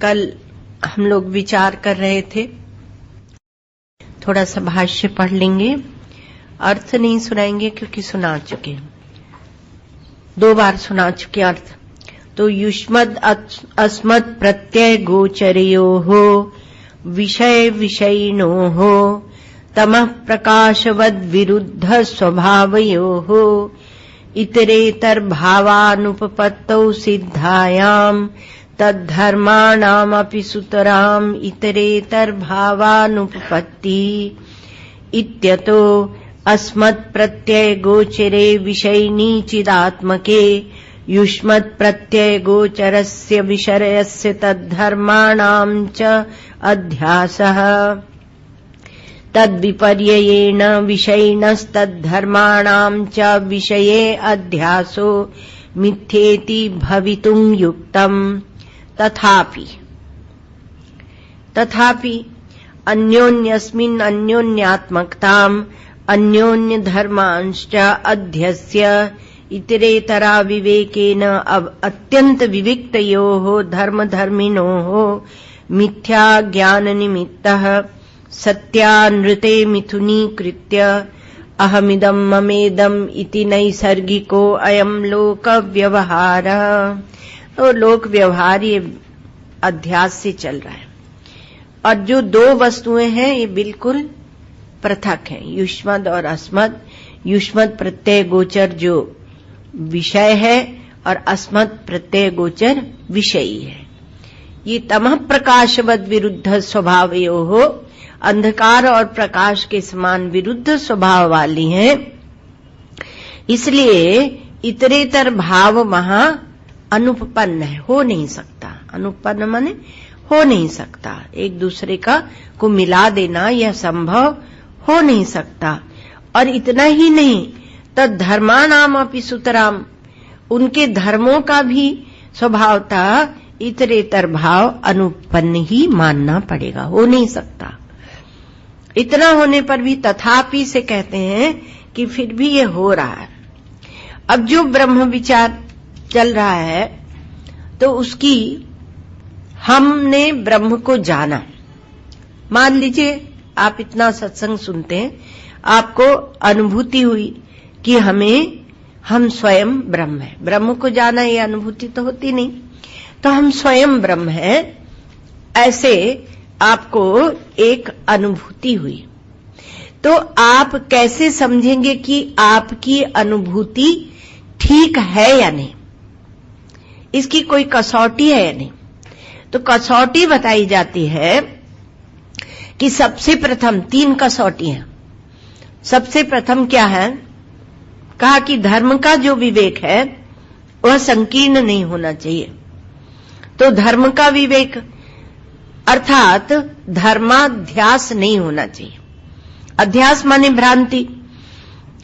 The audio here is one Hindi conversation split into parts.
कल हम लोग विचार कर रहे थे, थोड़ा सा भाष्य पढ़ लेंगे, अर्थ नहीं सुनाएंगे क्योंकि सुना चुके हैं, 2 बार सुना चुके अर्थ। तो युष्मद् अस्मत् प्रत्यय गोचरयोः विषय विषयिणोः तमः प्रकाशवद् विरुद्ध स्वभावयोः इतरेतर भावानुपपत्तौ सिद्धायाम् तद्धर्माणामपि सुतराम् इतरेतर भावानुपपत्ति इत्यतो अस्मत् प्रत्यय गोचरे विषयिणी चिदात्मके युष्मत् प्रत्यय गोचरस्य विषयस्य तद्धर्माणाम् च अध्यासः तद्विपर्ययेण विषयिणस्तद्धर्माणाम् च विषये अध्यासो मिथ्येति भवितुम् युक्तम्। तथापि अन्योन्यस्मिन् अन्योन्यात्मकताम् अन्योन्यधर्मांश्च अध्यस्य इतरेतरा विवेकेन अत्यंत विविक्तयोः धर्मधर्मिणोः मिथ्या ज्ञाननिमित्तः सत्यानृते मिथुनीकृत्य अहमिदं ममेदम् इति नैसर्गिको अयं लोक व्यवहारः। तो लोक व्यवहार ये अध्यास से चल रहा है, और जो 2 वस्तुएं हैं ये बिल्कुल पृथक हैं, युष्मद् और अस्मद्। युष्मद् प्रत्यय गोचर जो विषय है और अस्मद् प्रत्यय गोचर विषयी है। ये तमः प्रकाशवद् विरुद्ध स्वभावयोः, अंधकार और प्रकाश के समान विरुद्ध स्वभाव वाली हैं, इसलिए इतरेतर भाव वहां अनुपपन्न है, हो नहीं सकता। अनुपपन्न माने हो नहीं सकता, एक दूसरे को मिला देना यह संभव हो नहीं सकता। और इतना ही नहीं, तद्धर्माणाम अपि सुतराम, उनके धर्मों का भी स्वभावता इतरेतर भाव अनुपपन्न ही मानना पड़ेगा, हो नहीं सकता। इतना होने पर भी तथापि से कहते हैं कि फिर भी ये हो रहा है। अब जो ब्रह्म विचार चल रहा है तो उसकी हमने ब्रह्म को जाना। मान लीजिए आप इतना सत्संग सुनते हैं, आपको अनुभूति हुई कि हम स्वयं ब्रह्म है। ब्रह्म को जाना ये अनुभूति तो होती नहीं, तो हम स्वयं ब्रह्म है, ऐसे आपको एक अनुभूति हुई। तो आप कैसे समझेंगे कि आपकी अनुभूति ठीक है या नहीं, इसकी कोई कसौटी है या नहीं? तो कसौटी बताई जाती है कि सबसे प्रथम 3 कसौटी हैं। सबसे प्रथम क्या है? कहा कि धर्म का जो विवेक है वह संकीर्ण नहीं होना चाहिए। तो धर्म का विवेक अर्थात धर्माध्यास नहीं होना चाहिए। अध्यास माने भ्रांति,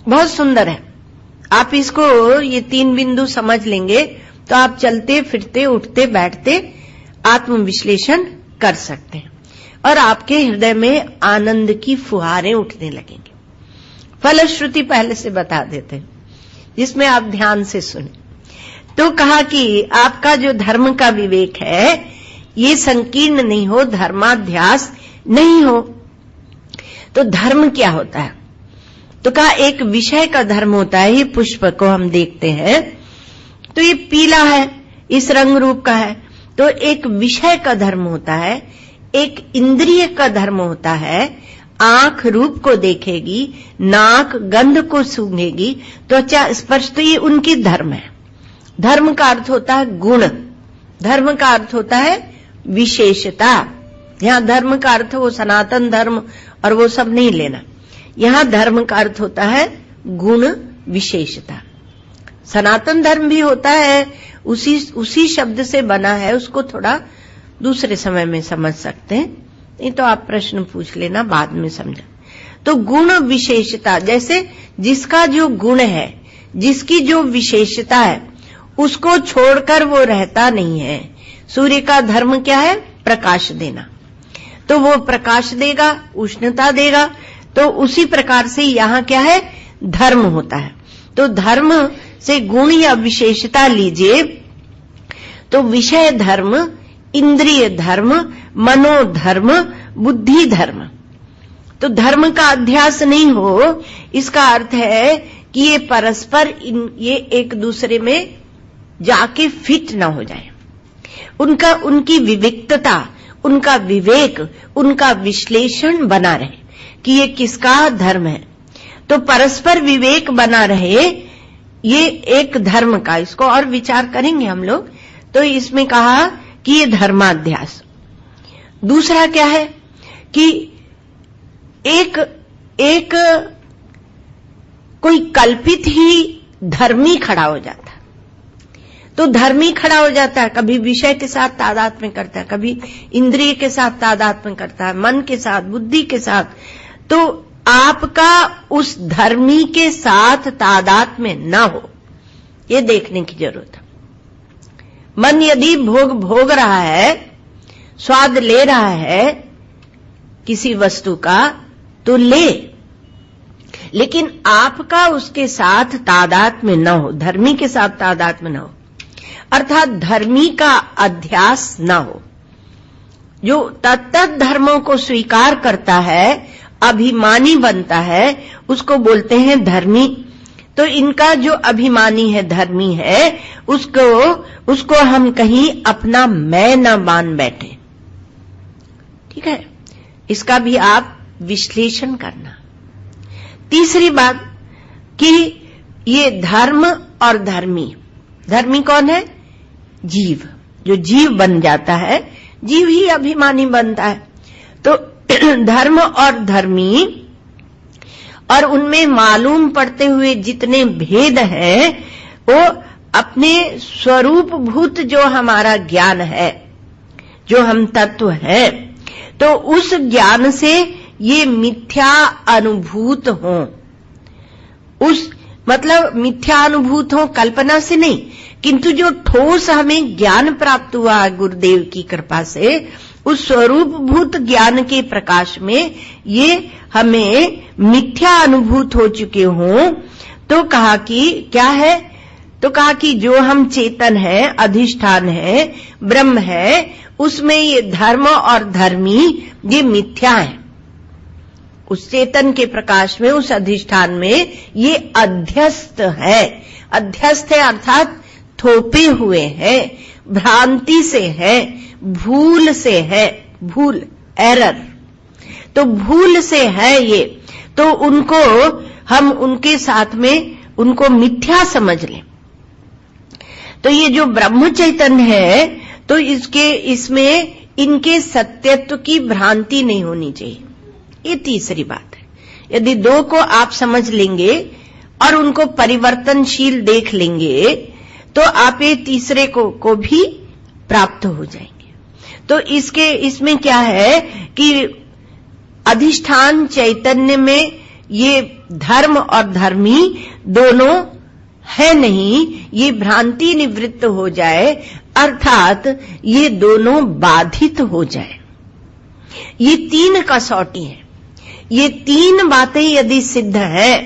बहुत सुंदर है। आप इसको ये 3 बिंदु समझ लेंगे तो आप चलते फिरते उठते बैठते आत्मविश्लेषण कर सकते हैं और आपके हृदय में आनंद की फुहारें उठने लगेंगी। फलश्रुति पहले से बता देते हैं, जिसमें आप ध्यान से सुने। तो कहा कि आपका जो धर्म का विवेक है ये संकीर्ण नहीं हो, धर्माध्यास नहीं हो। तो धर्म क्या होता है? तो कहा एक विषय का धर्म होता है। ये पुष्प को हम देखते हैं तो ये पीला है, इस रंग रूप का है, तो एक विषय का धर्म होता है। एक इंद्रिय का धर्म होता है, आंख रूप को देखेगी, नाक गंध को सूंघेगी, त्वचा स्पर्श, तो ये उनकी धर्म है। धर्म का अर्थ होता है गुण, धर्म का अर्थ होता है विशेषता। यहां धर्म का अर्थ वो सनातन धर्म और वो सब नहीं लेना। यहां धर्म का अर्थ होता है गुण विशेषता। सनातन धर्म भी होता है, उसी शब्द से बना है, उसको थोड़ा दूसरे समय में समझ सकते हैं, नहीं तो आप प्रश्न पूछ लेना, बाद में समझा। तो गुण विशेषता, जैसे जिसका जो गुण है, जिसकी जो विशेषता है, उसको छोड़कर वो रहता नहीं है। सूर्य का धर्म क्या है? प्रकाश देना, तो वो प्रकाश देगा, उष्णता देगा। तो उसी प्रकार से यहां क्या है? धर्म होता है। तो धर्म से गुण या विशेषता लीजिए, तो विषय धर्म इंद्रिय धर्म, मनोधर्म, बुद्धि धर्म। तो धर्म का अध्यास नहीं हो, इसका अर्थ है कि ये परस्पर ये एक दूसरे में जाके फिट ना हो जाए। उनकी विविक्तता, उनका विवेक, उनका विश्लेषण बना रहे कि ये किसका धर्म है। तो परस्पर विवेक बना रहे, ये एक धर्म का, इसको और विचार करेंगे हम लोग। तो इसमें कहा कि ये धर्माध्यास। दूसरा क्या है कि एक कोई कल्पित ही धर्मी खड़ा हो जाता है। तो धर्मी खड़ा हो जाता है, कभी विषय के साथ तादात्म्य करता है, कभी इंद्रिय के साथ तादात्म्य करता है, मन के साथ, बुद्धि के साथ। तो आपका उस धर्मी के साथ तादात्म्य ना हो, ये देखने की जरूरत है। मन यदि भोग रहा है, स्वाद ले रहा है किसी वस्तु का, तो ले, लेकिन आपका उसके साथ तादात्म्य न हो, धर्मी के साथ तादात्म्य न हो, अर्थात धर्मी का अध्यास न हो। जो तत्त धर्मों को स्वीकार करता है, अभिमानी बनता है, उसको बोलते हैं धर्मी। तो इनका जो अभिमानी है, धर्मी है, उसको हम कहीं अपना मैं न मान बैठे। ठीक है, इसका भी आप विश्लेषण करना। तीसरी बात कि ये धर्म और धर्मी कौन है? जीव। जो जीव बन जाता है, जीव ही अभिमानी बनता है। तो धर्म और धर्मी, और उनमें मालूम पड़ते हुए जितने भेद हैं, वो अपने स्वरूपभूत जो हमारा ज्ञान है, जो हम तत्व है, तो उस ज्ञान से ये मिथ्या अनुभूत हो। उस मतलब मिथ्या अनुभूत हो कल्पना से नहीं, किंतु जो ठोस हमें ज्ञान प्राप्त हुआ गुरुदेव की कृपा से, उस स्वरूपभूत ज्ञान के प्रकाश में ये हमें मिथ्या अनुभूत हो चुके हों। तो कहा कि क्या है? तो कहा कि जो हम चेतन है, अधिष्ठान है, ब्रह्म है, उसमें ये धर्म और धर्मी ये मिथ्या है। उस चेतन के प्रकाश में, उस अधिष्ठान में ये अध्यस्त है। अध्यस्त है अर्थात थोपे हुए हैं, भ्रांति से है, भूल से है, भूल, एरर। तो भूल से है ये, तो उनको हम उनके साथ में उनको मिथ्या समझ लें। तो ये जो ब्रह्म चैतन्य है, तो इसमें इनके सत्यत्व की भ्रांति नहीं होनी चाहिए। ये तीसरी बात है। यदि दो को आप समझ लेंगे और उनको परिवर्तनशील देख लेंगे, तो आप ये तीसरे को भी प्राप्त हो जाएंगे। तो इसमें क्या है कि अधिष्ठान चैतन्य में ये धर्म और धर्मी दोनों है नहीं, ये भ्रांति निवृत्त हो जाए, अर्थात ये दोनों बाधित हो जाए। ये तीन कसौटी है। ये तीन बातें यदि सिद्ध है,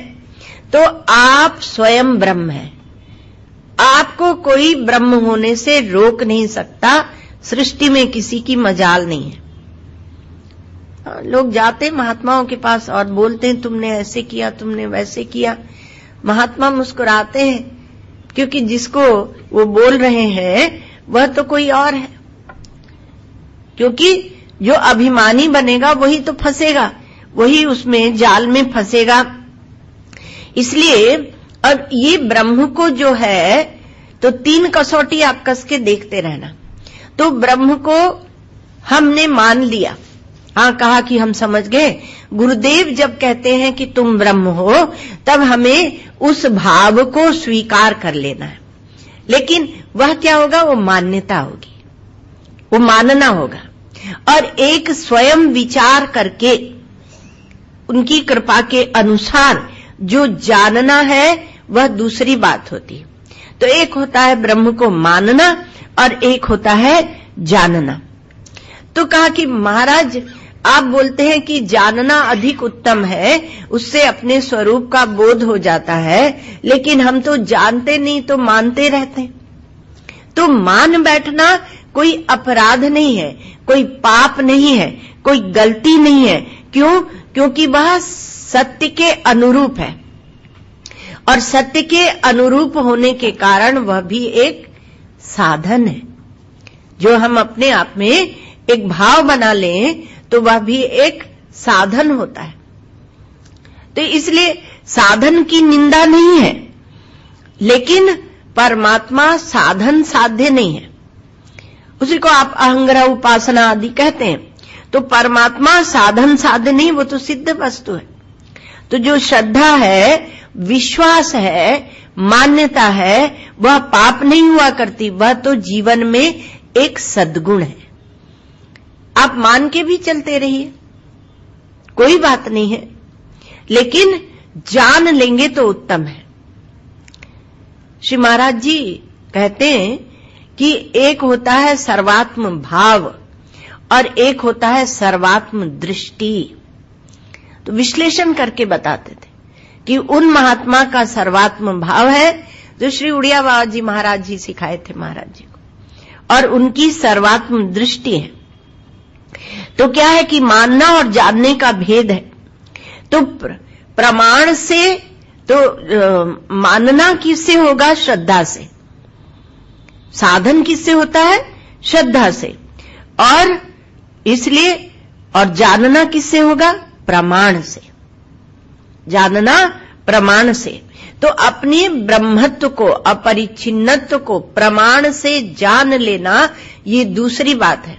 तो आप स्वयं ब्रह्म हैं। आपको कोई ब्रह्म होने से रोक नहीं सकता। सृष्टि में किसी की मजाल नहीं है। लोग जाते महात्माओं के पास और बोलते हैं, तुमने ऐसे किया, तुमने वैसे किया। महात्मा मुस्कुराते हैं, क्योंकि जिसको वो बोल रहे हैं वह तो कोई और है। क्योंकि जो अभिमानी बनेगा वही तो फंसेगा, वही उसमें जाल में फंसेगा। इसलिए अब ये ब्रह्म को जो है, तो तीन कसौटी आप कस के देखते रहना। तो ब्रह्म को हमने मान लिया, हाँ, कहा कि हम समझ गए। गुरुदेव जब कहते हैं कि तुम ब्रह्म हो, तब हमें उस भाव को स्वीकार कर लेना है। लेकिन वह क्या होगा? वो मान्यता होगी, वो मानना होगा। और एक स्वयं विचार करके उनकी कृपा के अनुसार जो जानना है, वह दूसरी बात होती है। तो एक होता है ब्रह्म को मानना और एक होता है जानना। तो कहा कि महाराज, आप बोलते हैं कि जानना अधिक उत्तम है, उससे अपने स्वरूप का बोध हो जाता है, लेकिन हम तो जानते नहीं, तो मानते रहते हैं। तो मान बैठना कोई अपराध नहीं है, कोई पाप नहीं है, कोई गलती नहीं है। क्यों? क्योंकि वह सत्य के अनुरूप है, और सत्य के अनुरूप होने के कारण वह भी एक साधन है। जो हम अपने आप में एक भाव बना लें तो वह भी एक साधन होता है। तो इसलिए साधन की निंदा नहीं है, लेकिन परमात्मा साधन साध्य नहीं है। उसी को आप अहंग्रह उपासना आदि कहते हैं। तो परमात्मा साधन साध्य नहीं, वो तो सिद्ध वस्तु है। तो जो श्रद्धा है, विश्वास है, मान्यता है, वह पाप नहीं हुआ करती, वह तो जीवन में एक सद्गुण है। आप मान के भी चलते रहिए, कोई बात नहीं है, लेकिन जान लेंगे तो उत्तम है। श्री महाराज जी कहते हैं कि एक होता है सर्वात्म भाव और एक होता है सर्वात्म दृष्टि। तो विश्लेषण करके बताते थे कि उन महात्मा का सर्वात्म भाव है जो श्री उड़िया बाबा जी महाराज जी सिखाए थे महाराज जी को, और उनकी सर्वात्म दृष्टि है। तो क्या है कि मानना और जानने का भेद है। तो प्रमाण से तो मानना किससे होगा? श्रद्धा से। साधन किससे होता है? श्रद्धा से। और इसलिए और जानना किससे होगा? प्रमाण से। जानना प्रमाण से। तो अपने ब्रह्मत्व को, अपरिच्छिन्नत्व को प्रमाण से जान लेना, ये दूसरी बात है।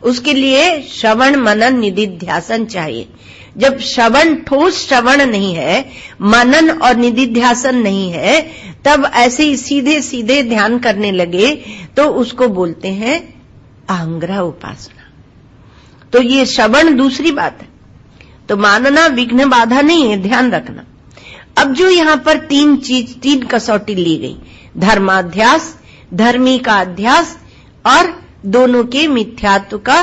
उसके लिए श्रवण मनन निदिध्यासन चाहिए। जब श्रवण, ठोस श्रवण नहीं है, मनन और निदिध्यासन नहीं है, तब ऐसे ही सीधे सीधे ध्यान करने लगे तो उसको बोलते हैं अहंग्रह उपासना। तो ये श्रवण दूसरी बात है। तो मानना विघ्न बाधा नहीं है, ध्यान रखना। अब जो यहां पर तीन कसौटी ली गई, धर्माध्यास, धर्मी का अध्यास और दोनों के मिथ्यात्व का,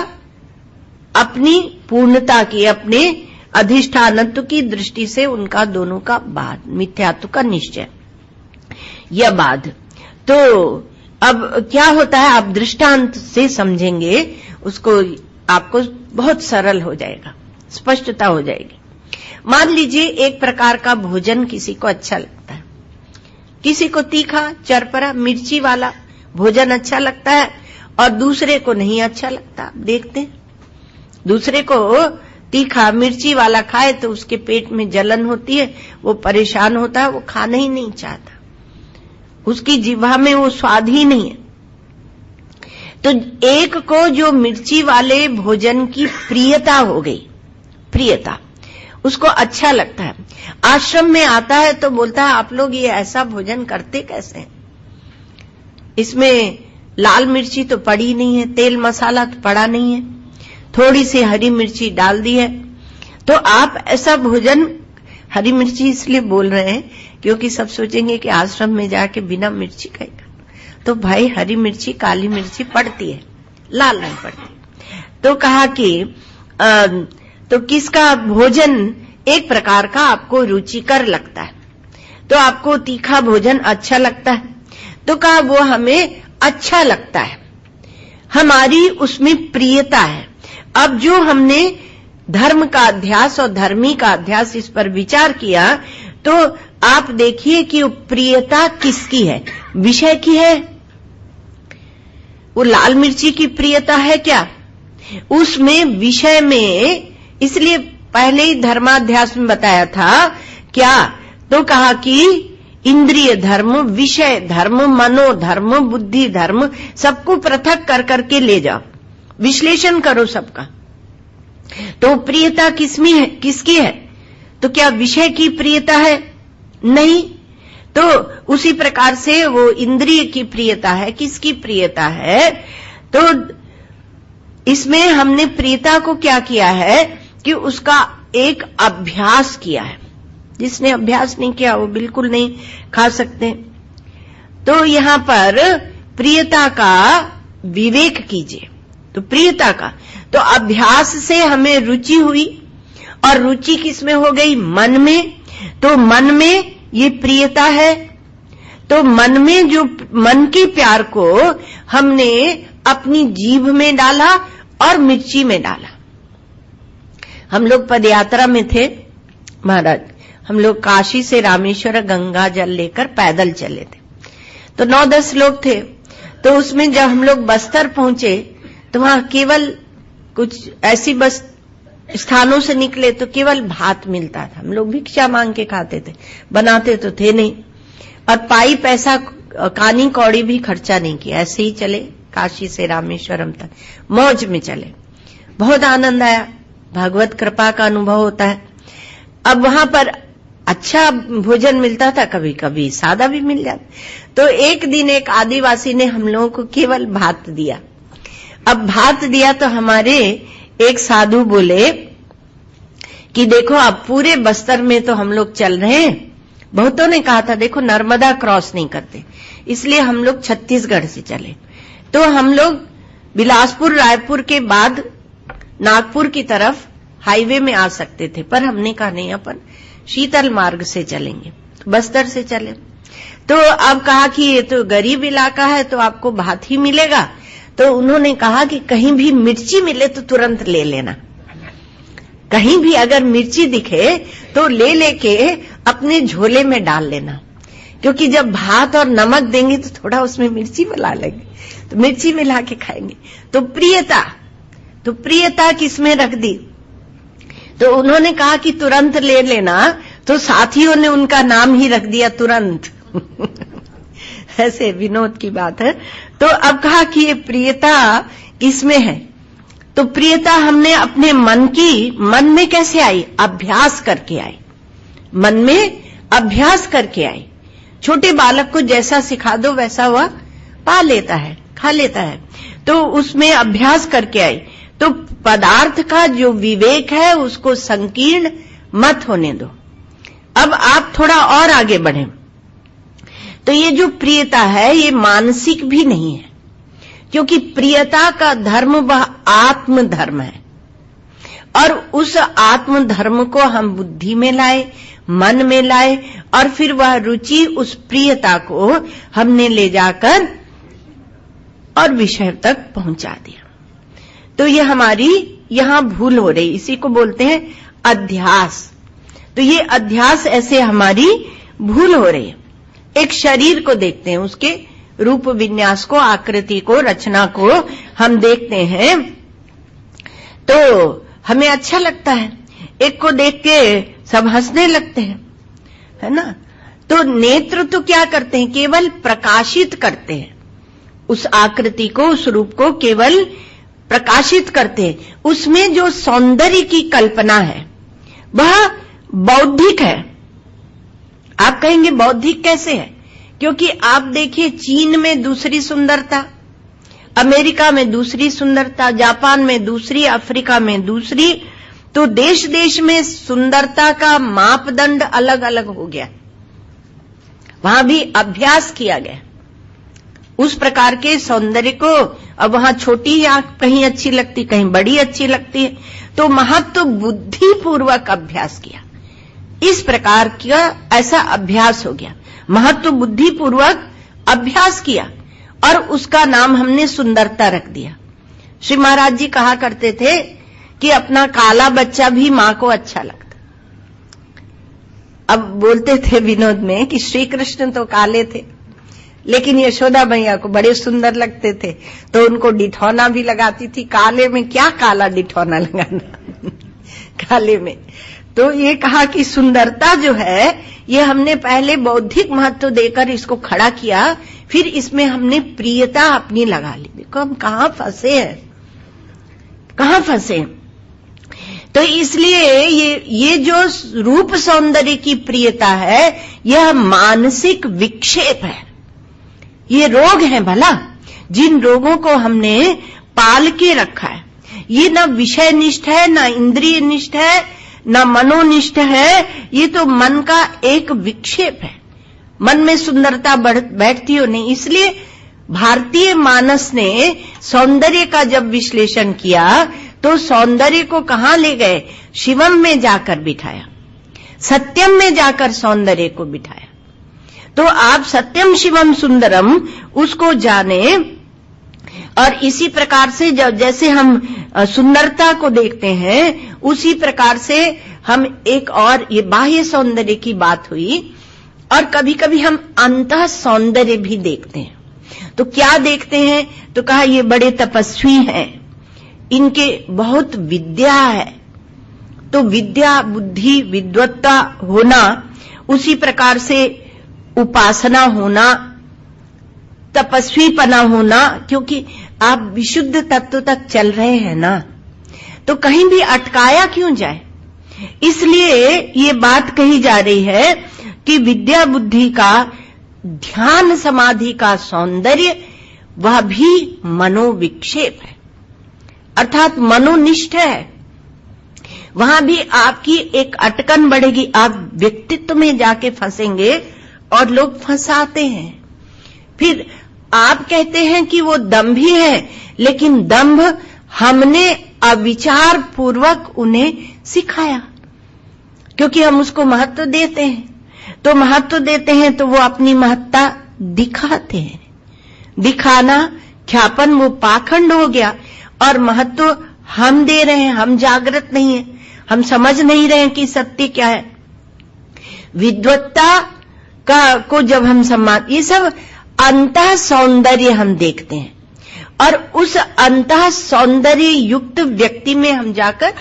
अपनी पूर्णता की, अपने अधिष्ठानत्व की दृष्टि से उनका दोनों का बाध, मिथ्यात्व का निश्चय, यह बाध। तो अब क्या होता है, आप दृष्टांत से समझेंगे उसको, आपको बहुत सरल हो जाएगा, स्पष्टता हो जाएगी। मान लीजिए एक प्रकार का भोजन किसी को अच्छा लगता है, किसी को तीखा, चरपरा, मिर्ची वाला भोजन अच्छा लगता है और दूसरे को नहीं अच्छा लगता। आप देखते हैं, दूसरे को तीखा मिर्ची वाला खाए तो उसके पेट में जलन होती है, वो परेशान होता है, वो खाना ही नहीं चाहता, उसकी जिह्वा में वो स्वाद ही नहीं है। तो एक को जो मिर्ची वाले भोजन की प्रियता हो गई, प्रियता, उसको अच्छा लगता है, आश्रम में आता है तो बोलता है आप लोग ये ऐसा भोजन करते कैसे हैं? इसमें लाल मिर्ची तो पड़ी नहीं है, तेल मसाला तो पड़ा नहीं है, थोड़ी सी हरी मिर्ची डाल दी है। तो आप ऐसा भोजन, हरी मिर्ची इसलिए बोल रहे हैं क्योंकि सब सोचेंगे कि आश्रम में जाके बिना मिर्ची खाएगा। तो भाई हरी मिर्ची, काली मिर्ची पड़ती है, लाल नहीं पड़ती। तो कहा कि तो किसका भोजन एक प्रकार का आपको रुचिकर लगता है, तो आपको तीखा भोजन अच्छा लगता है, तो कहा वो हमें अच्छा लगता है, हमारी उसमें प्रियता है। अब जो हमने धर्म का अध्यास और धर्मी का अध्यास इस पर विचार किया, तो आप देखिए कि प्रियता किसकी है? विषय की है। वो लाल मिर्ची की प्रियता है क्या? उसमें विषय में, इसलिए पहले ही धर्माध्यास में बताया था क्या, तो कहा कि इंद्रिय धर्म, विषय धर्म, मनोधर्म, बुद्धि धर्म, सबको पृथक कर करके ले जाओ, विश्लेषण करो सबका। तो प्रियता किसमें है, किसकी है? तो क्या विषय की प्रियता है? नहीं। तो उसी प्रकार से वो इंद्रिय की प्रियता है, किसकी प्रियता है? तो इसमें हमने प्रियता को क्या किया है कि उसका एक अभ्यास किया है। जिसने अभ्यास नहीं किया वो बिल्कुल नहीं खा सकते। तो यहां पर प्रियता का विवेक कीजिए। तो प्रियता का, तो अभ्यास से हमें रुचि हुई, और रुचि किसमें हो गई? मन में। तो मन में ये प्रियता है, तो मन में जो मन के प्यार को हमने अपनी जीभ में डाला और मिर्ची में डाला। हम लोग पदयात्रा में थे महाराज, हम लोग काशी से रामेश्वर गंगा जल लेकर पैदल चले थे, तो 9-10 लोग थे। तो उसमें जब हम लोग बस्तर पहुंचे तो वहां केवल कुछ ऐसी बस स्थानों से निकले तो केवल भात मिलता था। हम लोग भिक्षा मांग के खाते थे, बनाते तो थे नहीं, और पाई पैसा कानी कौड़ी भी खर्चा नहीं किया, ऐसे ही चले काशी से रामेश्वरम तक, मौज में चले। बहुत आनंद आया, भगवत कृपा का अनुभव होता है। अब वहां पर अच्छा भोजन मिलता था, कभी कभी सादा भी मिल जाता। तो एक दिन एक आदिवासी ने हम लोगों को केवल भात दिया। अब भात दिया तो हमारे एक साधु बोले कि देखो अब पूरे बस्तर में तो हम लोग चल रहे हैं, बहुतों ने कहा था देखो नर्मदा क्रॉस नहीं करते, इसलिए हम लोग छत्तीसगढ़ से चले। तो हम लोग बिलासपुर रायपुर के बाद नागपुर की तरफ हाईवे में आ सकते थे, पर हमने कहा नहीं, अपन शीतल मार्ग से चलेंगे, बस्तर से चले। तो अब कहा कि ये तो गरीब इलाका है तो आपको भात ही मिलेगा। तो उन्होंने कहा कि कहीं भी मिर्ची मिले तो तुरंत ले लेना, कहीं भी अगर मिर्ची दिखे तो ले लेके अपने झोले में डाल लेना, क्योंकि जब भात और नमक देंगे तो थोड़ा उसमें मिर्ची मिला लेंगे, तो मिर्ची मिला के खाएंगे। तो प्रियता किसमें रख दी? तो उन्होंने कहा कि तुरंत ले लेना, तो साथियों ने उनका नाम ही रख दिया तुरंत। ऐसे विनोद की बात है। तो अब कहा कि ये प्रियता किसमें है? तो प्रियता हमने अपने मन में कैसे आई? अभ्यास करके आई, मन में अभ्यास करके आई। छोटे बालक को जैसा सिखा दो वैसा वह पा लेता है, खा लेता है, तो उसमें अभ्यास करके आई। तो पदार्थ का जो विवेक है उसको संकीर्ण मत होने दो। अब आप थोड़ा और आगे बढ़ें, तो ये जो प्रियता है ये मानसिक भी नहीं है, क्योंकि प्रियता का धर्म वह आत्म धर्म है, और उस आत्म धर्म को हम बुद्धि में लाए, मन में लाए, और फिर वह रुचि उस प्रियता को हमने ले जाकर और विषय तक पहुंचा दिया। तो ये हमारी यहां भूल हो रही, इसी को बोलते हैं अध्यास। तो ये अध्यास ऐसे हमारी भूल हो रही है। एक शरीर को देखते हैं, उसके रूप विन्यास को, आकृति को, रचना को हम देखते हैं तो हमें अच्छा लगता है। एक को देख के सब हंसने लगते हैं, है ना। तो नेत्र तो क्या करते हैं? केवल प्रकाशित करते हैं उस आकृति को, उस रूप को केवल प्रकाशित करते हैं। उसमें जो सौंदर्य की कल्पना है वह बौद्धिक है। आप कहेंगे बौद्धिक कैसे है? क्योंकि आप देखिए चीन में दूसरी सुंदरता, अमेरिका में दूसरी सुंदरता, जापान में दूसरी, अफ्रीका में दूसरी, तो देश देश में सुंदरता का मापदंड अलग अलग हो गया। वहां भी अभ्यास किया गया उस प्रकार के सौंदर्य को। अब वहां छोटी आंख कहीं अच्छी लगती, कहीं बड़ी अच्छी लगती है, तो महत्व बुद्धिपूर्वक अभ्यास किया। इस प्रकार का ऐसा अभ्यास हो गया, महत्व बुद्धिपूर्वक अभ्यास किया, और उसका नाम हमने सुंदरता रख दिया। श्री महाराज जी कहा करते थे कि अपना काला बच्चा भी मां को अच्छा लगता। अब बोलते थे विनोद में कि श्री कृष्ण तो काले थे, लेकिन यशोदा मैया को बड़े सुंदर लगते थे, तो उनको डिठौना भी लगाती थी। काले में क्या काला डिठौना लगाना काले में। तो ये कहा कि सुंदरता जो है ये हमने पहले बौद्धिक महत्व देकर इसको खड़ा किया, फिर इसमें हमने प्रियता अपनी लगा ली। देखो हम कहां फंसे हैं, कहां फंसे। तो इसलिए ये जो रूप सौंदर्य की प्रियता है यह मानसिक विक्षेप है, ये रोग है भला, जिन रोगों को हमने पाल के रखा है। ये न विषय निष्ठ है, न इंद्रिय निष्ठ है, न मनोनिष्ठ है, ये तो मन का एक विक्षेप है। मन में सुंदरता बैठती हो नहीं। इसलिए भारतीय मानस ने सौंदर्य का जब विश्लेषण किया तो सौंदर्य को कहां ले गए? शिवम में जाकर बिठाया, सत्यम में जाकर सौंदर्य को बिठाया। तो आप सत्यम शिवम सुंदरम उसको जाने, और इसी प्रकार से जैसे हम सुंदरता को देखते हैं, उसी प्रकार से हम एक और, ये बाह्य सौंदर्य की बात हुई, और कभी कभी हम अंतः सौंदर्य भी देखते हैं। तो क्या देखते हैं? तो कहा ये बड़े तपस्वी हैं, इनके बहुत विद्या है। तो विद्या, बुद्धि, विद्वत्ता होना, उसी प्रकार से उपासना होना, तपस्वीपना होना, क्योंकि आप विशुद्ध तत्व तक चल रहे हैं ना, तो कहीं भी अटकाया क्यों जाए। इसलिए ये बात कही जा रही है कि विद्या बुद्धि का, ध्यान समाधि का सौंदर्य वह भी मनोविक्षेप है, अर्थात मनोनिष्ठ है। वहां भी आपकी एक अटकन बढ़ेगी, आप व्यक्तित्व में जाके फंसेंगे और लोग फंसाते हैं। फिर आप कहते हैं कि वो दंभी है, लेकिन दंभ हमने अविचार पूर्वक उन्हें सिखाया, क्योंकि हम उसको महत्व देते हैं। तो महत्व देते हैं तो वो अपनी महत्ता दिखाते हैं। दिखाना, ख्यापन, वो पाखंड हो गया। और महत्व हम दे रहे हैं, हम जागृत नहीं है, हम समझ नहीं रहे हैं कि सत्य क्या है। विद्वत्ता का को जब हम सम्मान, ये सब अंतः सौंदर्य हम देखते हैं, और उस अंतः सौंदर्य युक्त व्यक्ति में हम जाकर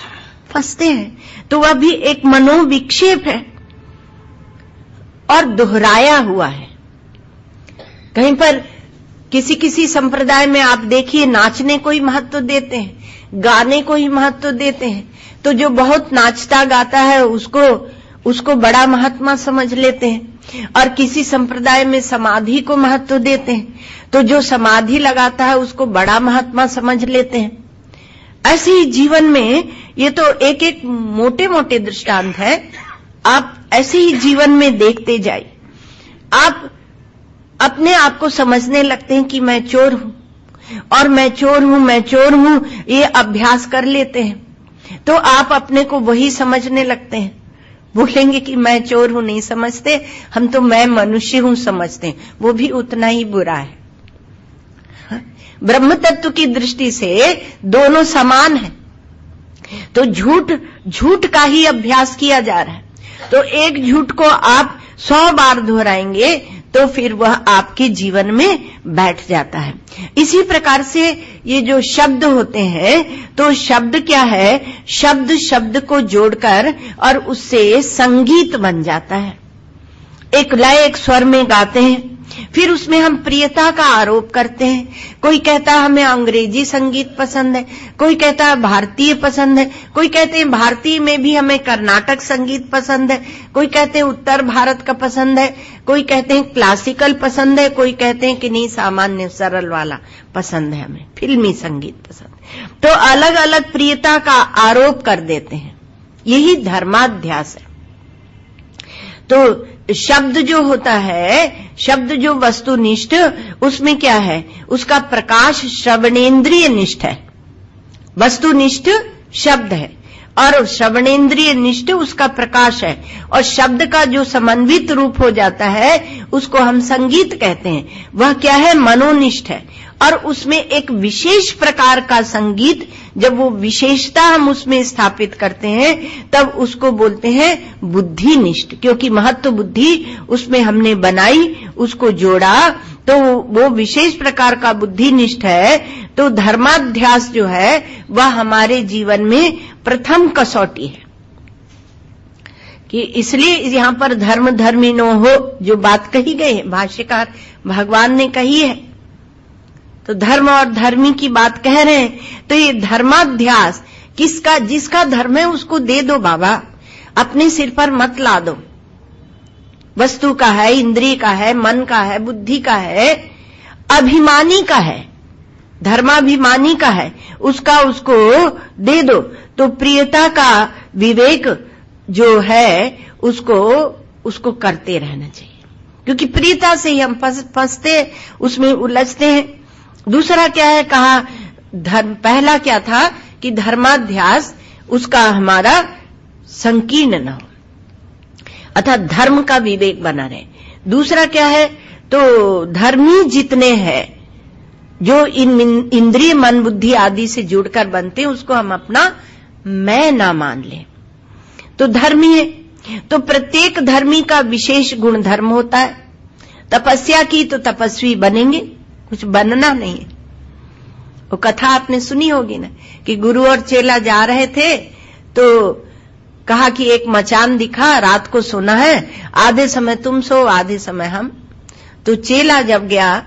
फंसते हैं। तो वह भी एक मनोविक्षेप है और दोहराया हुआ है। कहीं पर किसी किसी संप्रदाय में आप देखिए, नाचने को ही महत्व देते हैं, गाने को ही महत्व देते हैं। तो जो बहुत नाचता गाता है उसको बड़ा महात्मा समझ लेते हैं, और किसी संप्रदाय में समाधि को महत्व देते हैं, तो जो समाधि लगाता है उसको बड़ा महात्मा समझ लेते हैं। ऐसे ही जीवन में ये तो एक एक मोटे मोटे दृष्टांत है, आप ऐसे ही जीवन में देखते जाइए। आप अपने आप को समझने लगते हैं कि मैं चोर हूं, और मैं चोर हूं, ये अभ्यास कर लेते हैं, तो आप अपने को वही समझने लगते हैं। बोलेंगे कि मैं चोर हूं नहीं समझते, हम तो मैं मनुष्य हूं समझते हैं, वो भी उतना ही बुरा है। ब्रह्म तत्व की दृष्टि से दोनों समान है। तो झूठ का ही अभ्यास किया जा रहा है। तो एक झूठ को आप 100 बार दोहराएंगे तो फिर वह आपके जीवन में बैठ जाता है। इसी प्रकार से ये जो शब्द होते हैं, तो शब्द क्या है? शब्द शब्द को जोड़कर और उससे संगीत बन जाता है। एक लय, एक स्वर में गाते हैं, फिर उसमें हम प्रियता का आरोप करते हैं। कोई कहता है हमें अंग्रेजी संगीत पसंद है, कोई कहता है भारतीय पसंद है, कोई कहते हैं भारतीय में भी हमें कर्नाटक संगीत पसंद है, कोई कहते हैं उत्तर भारत का पसंद है, कोई कहते हैं क्लासिकल पसंद है, कोई कहते हैं कि नहीं सामान्य सरल वाला पसंद है, हमें फिल्मी संगीत पसंद। तो अलग अलग प्रियता का आरोप कर देते हैं। यही धर्माध्यास है। तो शब्द जो होता है, शब्द जो वस्तुनिष्ठ, उसमें क्या है? उसका प्रकाश श्रवणेन्द्रिय निष्ठ है। वस्तुनिष्ठ शब्द है और श्रवणेन्द्रिय निष्ठ उसका प्रकाश है, और शब्द का जो समन्वित रूप हो जाता है उसको हम संगीत कहते हैं। वह क्या है? मनोनिष्ठ है। और उसमें एक विशेष प्रकार का संगीत, जब वो विशेषता हम उसमें स्थापित करते हैं तब उसको बोलते हैं बुद्धिनिष्ठ, क्योंकि महत्व बुद्धि उसमें हमने बनाई, उसको जोड़ा, तो वो विशेष प्रकार का बुद्धिनिष्ठ है। तो धर्माध्यास जो है वह हमारे जीवन में प्रथम कसौटी है कि इसलिए यहां पर धर्म धर्मिनो हो जो बात कही गई है, भाष्यकार भगवान ने कही है। तो धर्म और धर्मी की बात कह रहे हैं। तो ये धर्माध्यास किसका? जिसका धर्म है उसको दे दो बाबा, अपने सिर पर मत ला दो। वस्तु का है, इंद्रिय का है, मन का है, बुद्धि का है, अभिमानी का है, धर्माभिमानी का है, उसको दे दो। तो प्रियता का विवेक जो है उसको करते रहना चाहिए, क्योंकि प्रियता से ही हम फंसते, उसमें उलझते हैं। दूसरा क्या है? कहा धर्म, पहला क्या था कि धर्माध्यास उसका हमारा संकीर्ण न हो, अर्थात धर्म का विवेक बना रहे। दूसरा क्या है? तो धर्मी जितने हैं जो इन इंद्रिय मन बुद्धि आदि से जुड़कर बनते हैं उसको हम अपना मैं ना मान लें तो धर्मी है। तो प्रत्येक धर्मी का विशेष गुण धर्म होता है। तपस्या की तो तपस्वी बनेंगे, कुछ बनना नहीं है। वो कथा आपने सुनी होगी ना कि गुरु और चेला जा रहे थे तो कहा कि एक मचान दिखा, रात को सोना है, आधे समय तुम सो आधे समय हम। तो चेला जब गया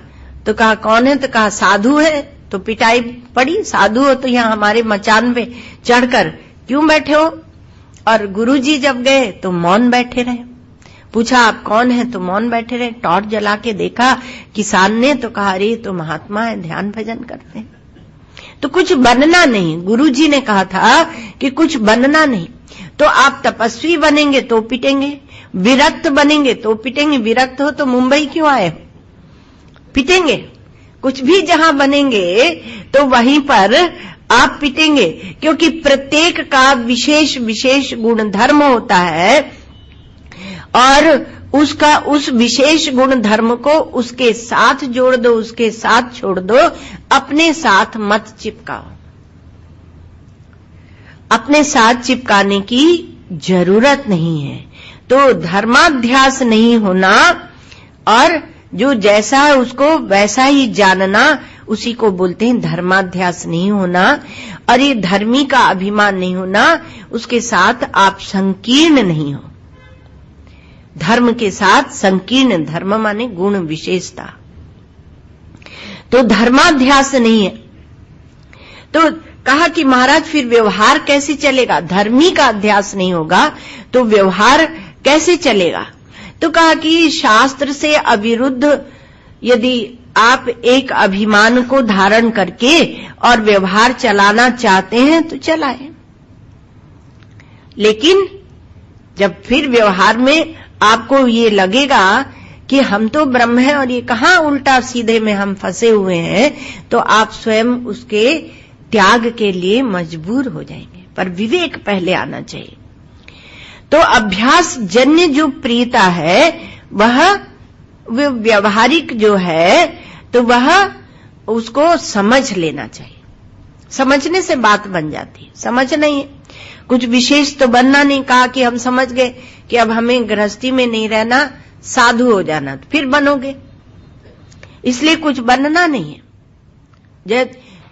तो कहा कौन है, तो कहा साधु है। तो पिटाई पड़ी, साधु हो तो यहां हमारे मचान पे चढ़कर क्यों बैठे हो। और गुरुजी जब गए तो मौन बैठे रहे। पूछा आप कौन है, तो मौन बैठे रहे। टॉर्च जला के देखा किसान ने तो कहा अरे तो महात्मा है, ध्यान भजन करते हैं। तो कुछ बनना नहीं, गुरुजी ने कहा था कि कुछ बनना नहीं। तो आप तपस्वी बनेंगे तो पिटेंगे, विरक्त बनेंगे तो पिटेंगे। विरक्त हो तो मुंबई क्यों आए हो, पिटेंगे। कुछ भी जहां बनेंगे तो वहीं पर आप पिटेंगे, क्योंकि प्रत्येक का विशेष विशेष गुण धर्म होता है और उसका उस विशेष गुण धर्म को उसके साथ जोड़ दो, उसके साथ छोड़ दो, अपने साथ मत चिपकाओ। अपने साथ चिपकाने की जरूरत नहीं है। तो धर्माध्यास नहीं होना और जो जैसा है उसको वैसा ही जानना, उसी को बोलते हैं धर्माध्यास नहीं होना। और ये धर्मी का अभिमान नहीं होना, उसके साथ आप संकीर्ण नहीं हो। धर्म के साथ संकीर्ण, धर्म माने गुण विशेषता, तो धर्माध्यास नहीं है। तो कहा कि महाराज फिर व्यवहार कैसे चलेगा, धर्मी का अध्यास नहीं होगा तो व्यवहार कैसे चलेगा। तो कहा कि शास्त्र से अविरुद्ध यदि आप एक अभिमान को धारण करके और व्यवहार चलाना चाहते हैं तो चलाएं, लेकिन जब फिर व्यवहार में आपको ये लगेगा कि हम तो ब्रह्म हैं और ये कहां उल्टा सीधे में हम फंसे हुए हैं, तो आप स्वयं उसके त्याग के लिए मजबूर हो जाएंगे। पर विवेक पहले आना चाहिए। तो अभ्यास जन्य जो प्रियता है वह व्यवहारिक जो है तो वह उसको समझ लेना चाहिए। समझने से बात बन जाती है, समझ नहीं है कुछ विशेष तो बनना नहीं। कहा कि हम समझ गए कि अब हमें गृहस्थी में नहीं रहना, साधु हो जाना, तो फिर बनोगे, इसलिए कुछ बनना नहीं है।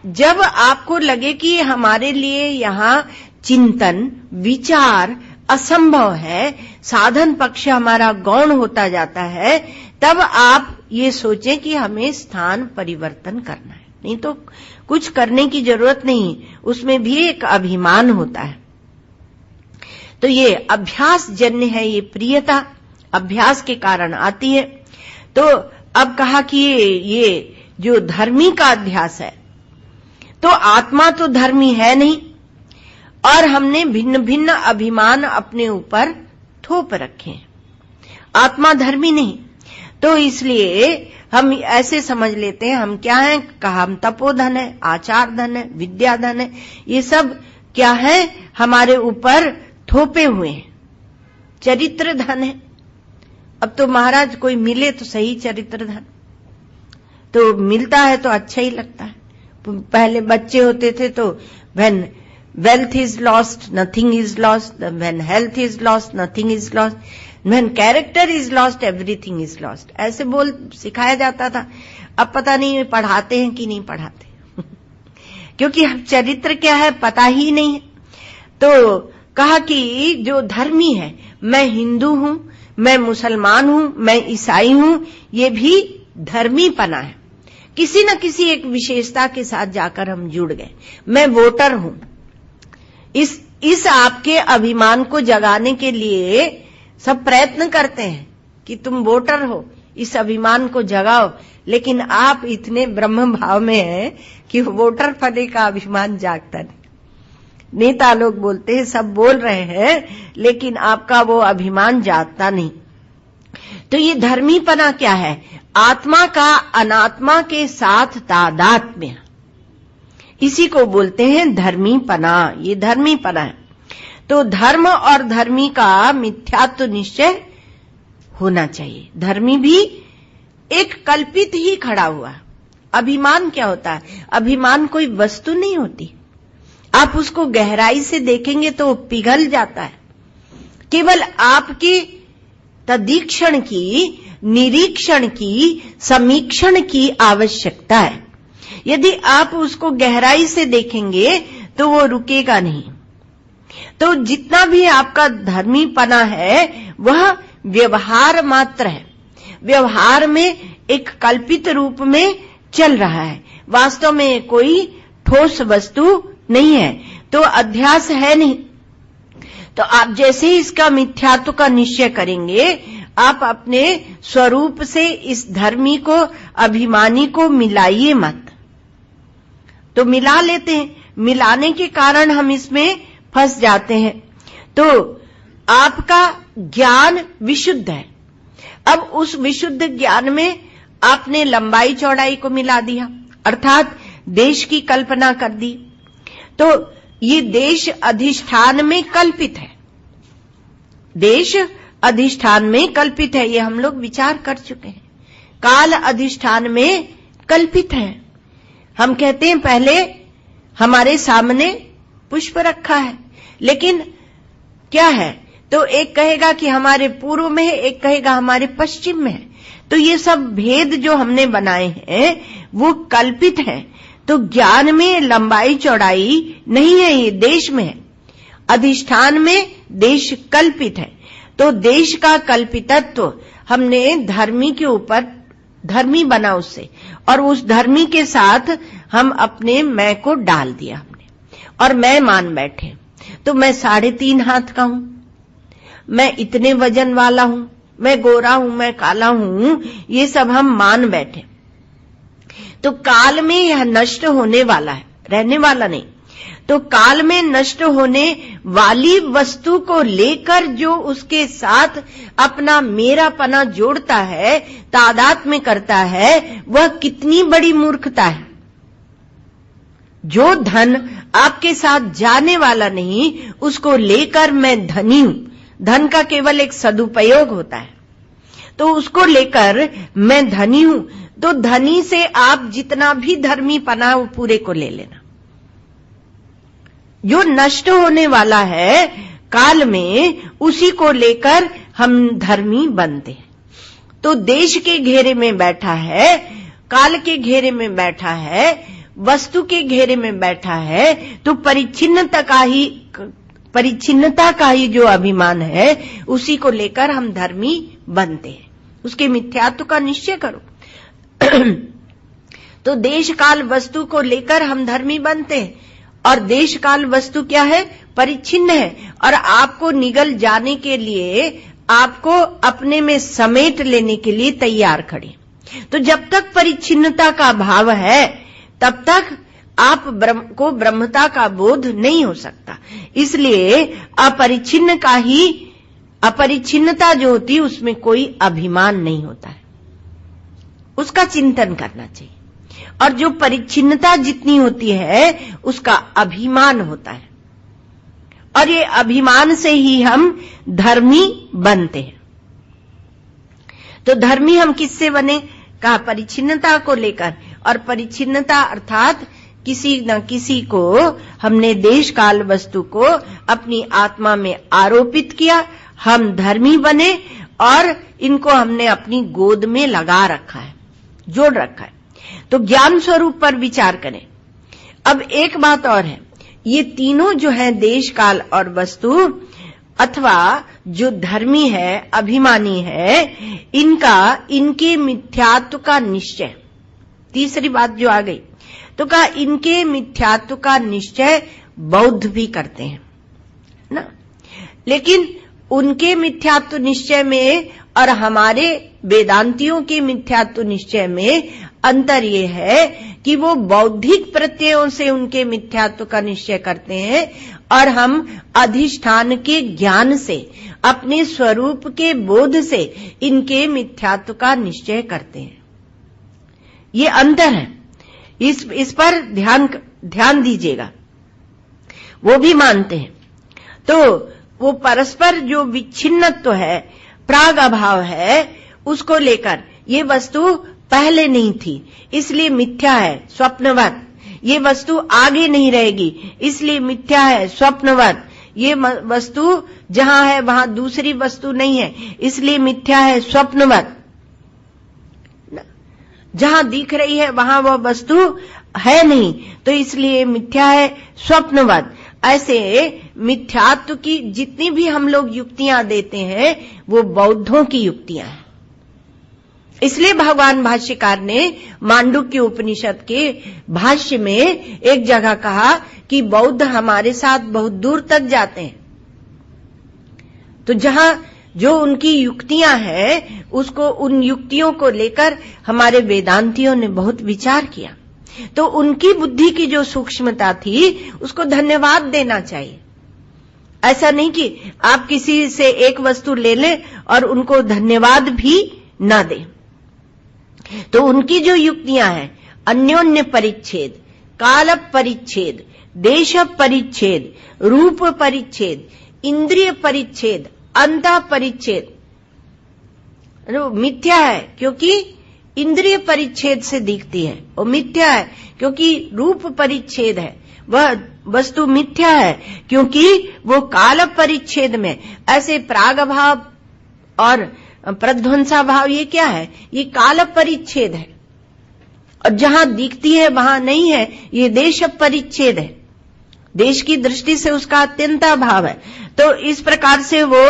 जब आपको लगे कि हमारे लिए यहां चिंतन विचार असंभव है, साधन पक्ष हमारा गौण होता जाता है, तब आप ये सोचें कि हमें स्थान परिवर्तन करना है। नहीं तो कुछ करने की जरूरत नहीं, उसमें भी एक अभिमान होता है। तो ये अभ्यास जन्य है, ये प्रियता अभ्यास के कारण आती है। तो अब कहा कि ये जो धर्मी का अध्यास है, तो आत्मा तो धर्मी है नहीं और हमने भिन्न भिन्न अभिमान अपने ऊपर थोप रखे हैं। आत्मा धर्मी नहीं, तो इसलिए हम ऐसे समझ लेते हैं हम क्या हैं। कहा हम तपोधन है, आचार धन है, विद्या धन है, ये सब क्या है हमारे ऊपर थोपे हुए हैं। चरित्र धन है। अब तो महाराज कोई मिले तो सही चरित्र धन, तो मिलता है तो अच्छा ही लगता है। पहले बच्चे होते थे तो when wealth is lost nothing is lost, when health is lost nothing is lost, when character is lost everything is lost, ऐसे बोल सिखाया जाता था। अब पता नहीं पढ़ाते हैं कि नहीं पढ़ाते क्योंकि चरित्र क्या है पता ही नहीं है। तो कहा कि जो धर्मी है, मैं हिंदू हूं, मैं मुसलमान हूं, मैं ईसाई हूं, ये भी धर्मीपना है। किसी न किसी एक विशेषता के साथ जाकर हम जुड़ गए। मैं वोटर हूं, इस आपके अभिमान को जगाने के लिए सब प्रयत्न करते हैं कि तुम वोटर हो, इस अभिमान को जगाओ, लेकिन आप इतने ब्रह्म भाव में हैं कि वोटर पने का अभिमान जागता नहीं। नेता लोग बोलते हैं, सब बोल रहे हैं, लेकिन आपका वो अभिमान जागता नहीं। तो ये धर्मीपना क्या है? आत्मा का अनात्मा के साथ तादात्म्य, इसी को बोलते हैं धर्मीपना। ये धर्मीपना है। तो धर्म और धर्मी का मिथ्यात्व निश्चय होना चाहिए। धर्मी भी एक कल्पित ही खड़ा हुआ, अभिमान क्या होता है? अभिमान कोई वस्तु नहीं होती। आप उसको गहराई से देखेंगे तो वो पिघल जाता है। केवल आपकी तदीक्षण की, निरीक्षण की, समीक्षण की आवश्यकता है। यदि आप उसको गहराई से देखेंगे तो वो रुकेगा नहीं। तो जितना भी आपका धर्मीपना है वह व्यवहार मात्र है। व्यवहार में एक कल्पित रूप में चल रहा है, वास्तव में कोई ठोस वस्तु नहीं है, तो अध्यास है नहीं। तो आप जैसे ही इसका मिथ्यात्व का निश्चय करेंगे, आप अपने स्वरूप से इस धर्मी को, अभिमानी को मिलाइए मत। तो मिला लेते हैं, मिलाने के कारण हम इसमें फंस जाते हैं। तो आपका ज्ञान विशुद्ध है। अब उस विशुद्ध ज्ञान में आपने लंबाई चौड़ाई को मिला दिया, अर्थात देश की कल्पना कर दी। तो ये देश अधिष्ठान में कल्पित है, देश अधिष्ठान में कल्पित है, ये हम लोग विचार कर चुके हैं। काल अधिष्ठान में कल्पित है। हम कहते हैं पहले हमारे सामने पुष्प रखा है, लेकिन क्या है? तो एक कहेगा कि हमारे पूर्व में है, एक कहेगा हमारे पश्चिम में है। तो ये सब भेद जो हमने बनाए हैं वो कल्पित है। तो ज्ञान में लंबाई चौड़ाई नहीं है, ये देश में है। अधिष्ठान में देश कल्पित है। तो देश का कल्पितत्व हमने धर्मी के ऊपर, धर्मी बना उससे, और उस धर्मी के साथ हम अपने मैं को डाल दिया हमने, और मैं मान बैठे। तो मैं 3.5 हाथ का हूं, मैं इतने वजन वाला हूं, मैं गोरा हूं, मैं काला हूं, ये सब हम मान बैठे। तो काल में यह नष्ट होने वाला है, रहने वाला नहीं। तो काल में नष्ट होने वाली वस्तु को लेकर जो उसके साथ अपना मेरापना जोड़ता है, तादात्म्य करता है, वह कितनी बड़ी मूर्खता है। जो धन आपके साथ जाने वाला नहीं, उसको लेकर मैं धनी हूं, धन का केवल एक सदुपयोग होता है, तो उसको लेकर मैं धनी हूं। तो धनी से आप जितना भी धर्मीपना वो पूरे को ले लेना। जो नष्ट होने वाला है काल में, उसी को लेकर हम धर्मी बनते हैं। तो देश के घेरे में बैठा है, काल के घेरे में बैठा है, वस्तु के घेरे में बैठा है, तो परिच्छिन्नता का ही जो अभिमान है उसी को लेकर हम धर्मी बनते हैं। उसके मिथ्यात्व का निश्चय करो। तो देश काल वस्तु को लेकर हम धर्मी बनते हैं, और देश काल वस्तु क्या है? परिच्छिन्न है, और आपको निगल जाने के लिए, आपको अपने में समेट लेने के लिए तैयार खड़े। तो जब तक परिच्छिन्नता का भाव है तब तक आप को ब्रह्मता का बोध नहीं हो सकता। इसलिए अपरिच्छिन्नता जो होती है उसमें कोई अभिमान नहीं होता है, उसका चिंतन करना चाहिए। और जो परिच्छिन्नता जितनी होती है उसका अभिमान होता है, और ये अभिमान से ही हम धर्मी बनते हैं। तो धर्मी हम किससे बने? कहा परिच्छिन्नता को लेकर। और परिच्छिन्नता अर्थात किसी न किसी को हमने देश काल वस्तु को अपनी आत्मा में आरोपित किया, हम धर्मी बने, और इनको हमने अपनी गोद में लगा रखा है, जोड़ रखा है। तो ज्ञान स्वरूप पर विचार करें। अब एक बात और है, ये तीनों जो है देश काल और वस्तु, अथवा जो धर्मी है, अभिमानी है, इनके मिथ्यात्व का निश्चय, तीसरी बात जो आ गई, तो कहा इनके मिथ्यात्व का निश्चय बौद्ध भी करते हैं ना। लेकिन उनके मिथ्यात्व निश्चय में और हमारे वेदांतियों के मिथ्यात्व निश्चय में अंतर ये है कि वो बौद्धिक प्रत्ययों से उनके मिथ्यात्व का निश्चय करते हैं, और हम अधिष्ठान के ज्ञान से, अपने स्वरूप के बोध से इनके मिथ्यात्व का निश्चय करते हैं। ये अंतर है, इस पर ध्यान दीजिएगा। वो भी मानते हैं। तो वो परस्पर जो विच्छिन्नत्व है, प्राग अभाव है, उसको लेकर ये वस्तु पहले नहीं थी इसलिए मिथ्या है, स्वप्नवत। ये वस्तु आगे नहीं रहेगी इसलिए मिथ्या है, स्वप्नवत। ये वस्तु जहां है वहां दूसरी वस्तु नहीं है इसलिए मिथ्या है, स्वप्नवत। जहां दिख रही है वहां वह वस्तु है नहीं तो इसलिए मिथ्या है, स्वप्नवत। ऐसे मिथ्यात्व की जितनी भी हम लोग युक्तियां देते हैं वो बौद्धों की युक्तियां हैं। इसलिए भगवान भाष्यकार ने मांडुक्य उपनिषद के भाष्य में एक जगह कहा कि बौद्ध हमारे साथ बहुत दूर तक जाते हैं। तो जहां जो उनकी युक्तियां हैं उसको, उन युक्तियों को लेकर हमारे वेदांतियों ने बहुत विचार किया। तो उनकी बुद्धि की जो सूक्ष्मता थी उसको धन्यवाद देना चाहिए। ऐसा नहीं कि आप किसी से एक वस्तु ले लें और उनको धन्यवाद भी न दें। तो उनकी जो युक्तियां हैं, अन्योन्य परिच्छेद, काल परिच्छेद, देश परिच्छेद, रूप परिच्छेद, इंद्रिय परिच्छेद, अंतः परिच्छेद, मिथ्या है क्योंकि इंद्रिय परिच्छेद से दिखती है, वो मिथ्या है क्योंकि रूप परिच्छेद है, वह वस्तु मिथ्या है क्योंकि वो काल परिच्छेद में। ऐसे प्राग भाव और प्रध्वंसा भाव ये क्या है? ये काल परिच्छेद है। और जहां दिखती है वहां नहीं है, ये देश परिच्छेद है, देश की दृष्टि से उसका अत्यंता भाव है। तो इस प्रकार से वो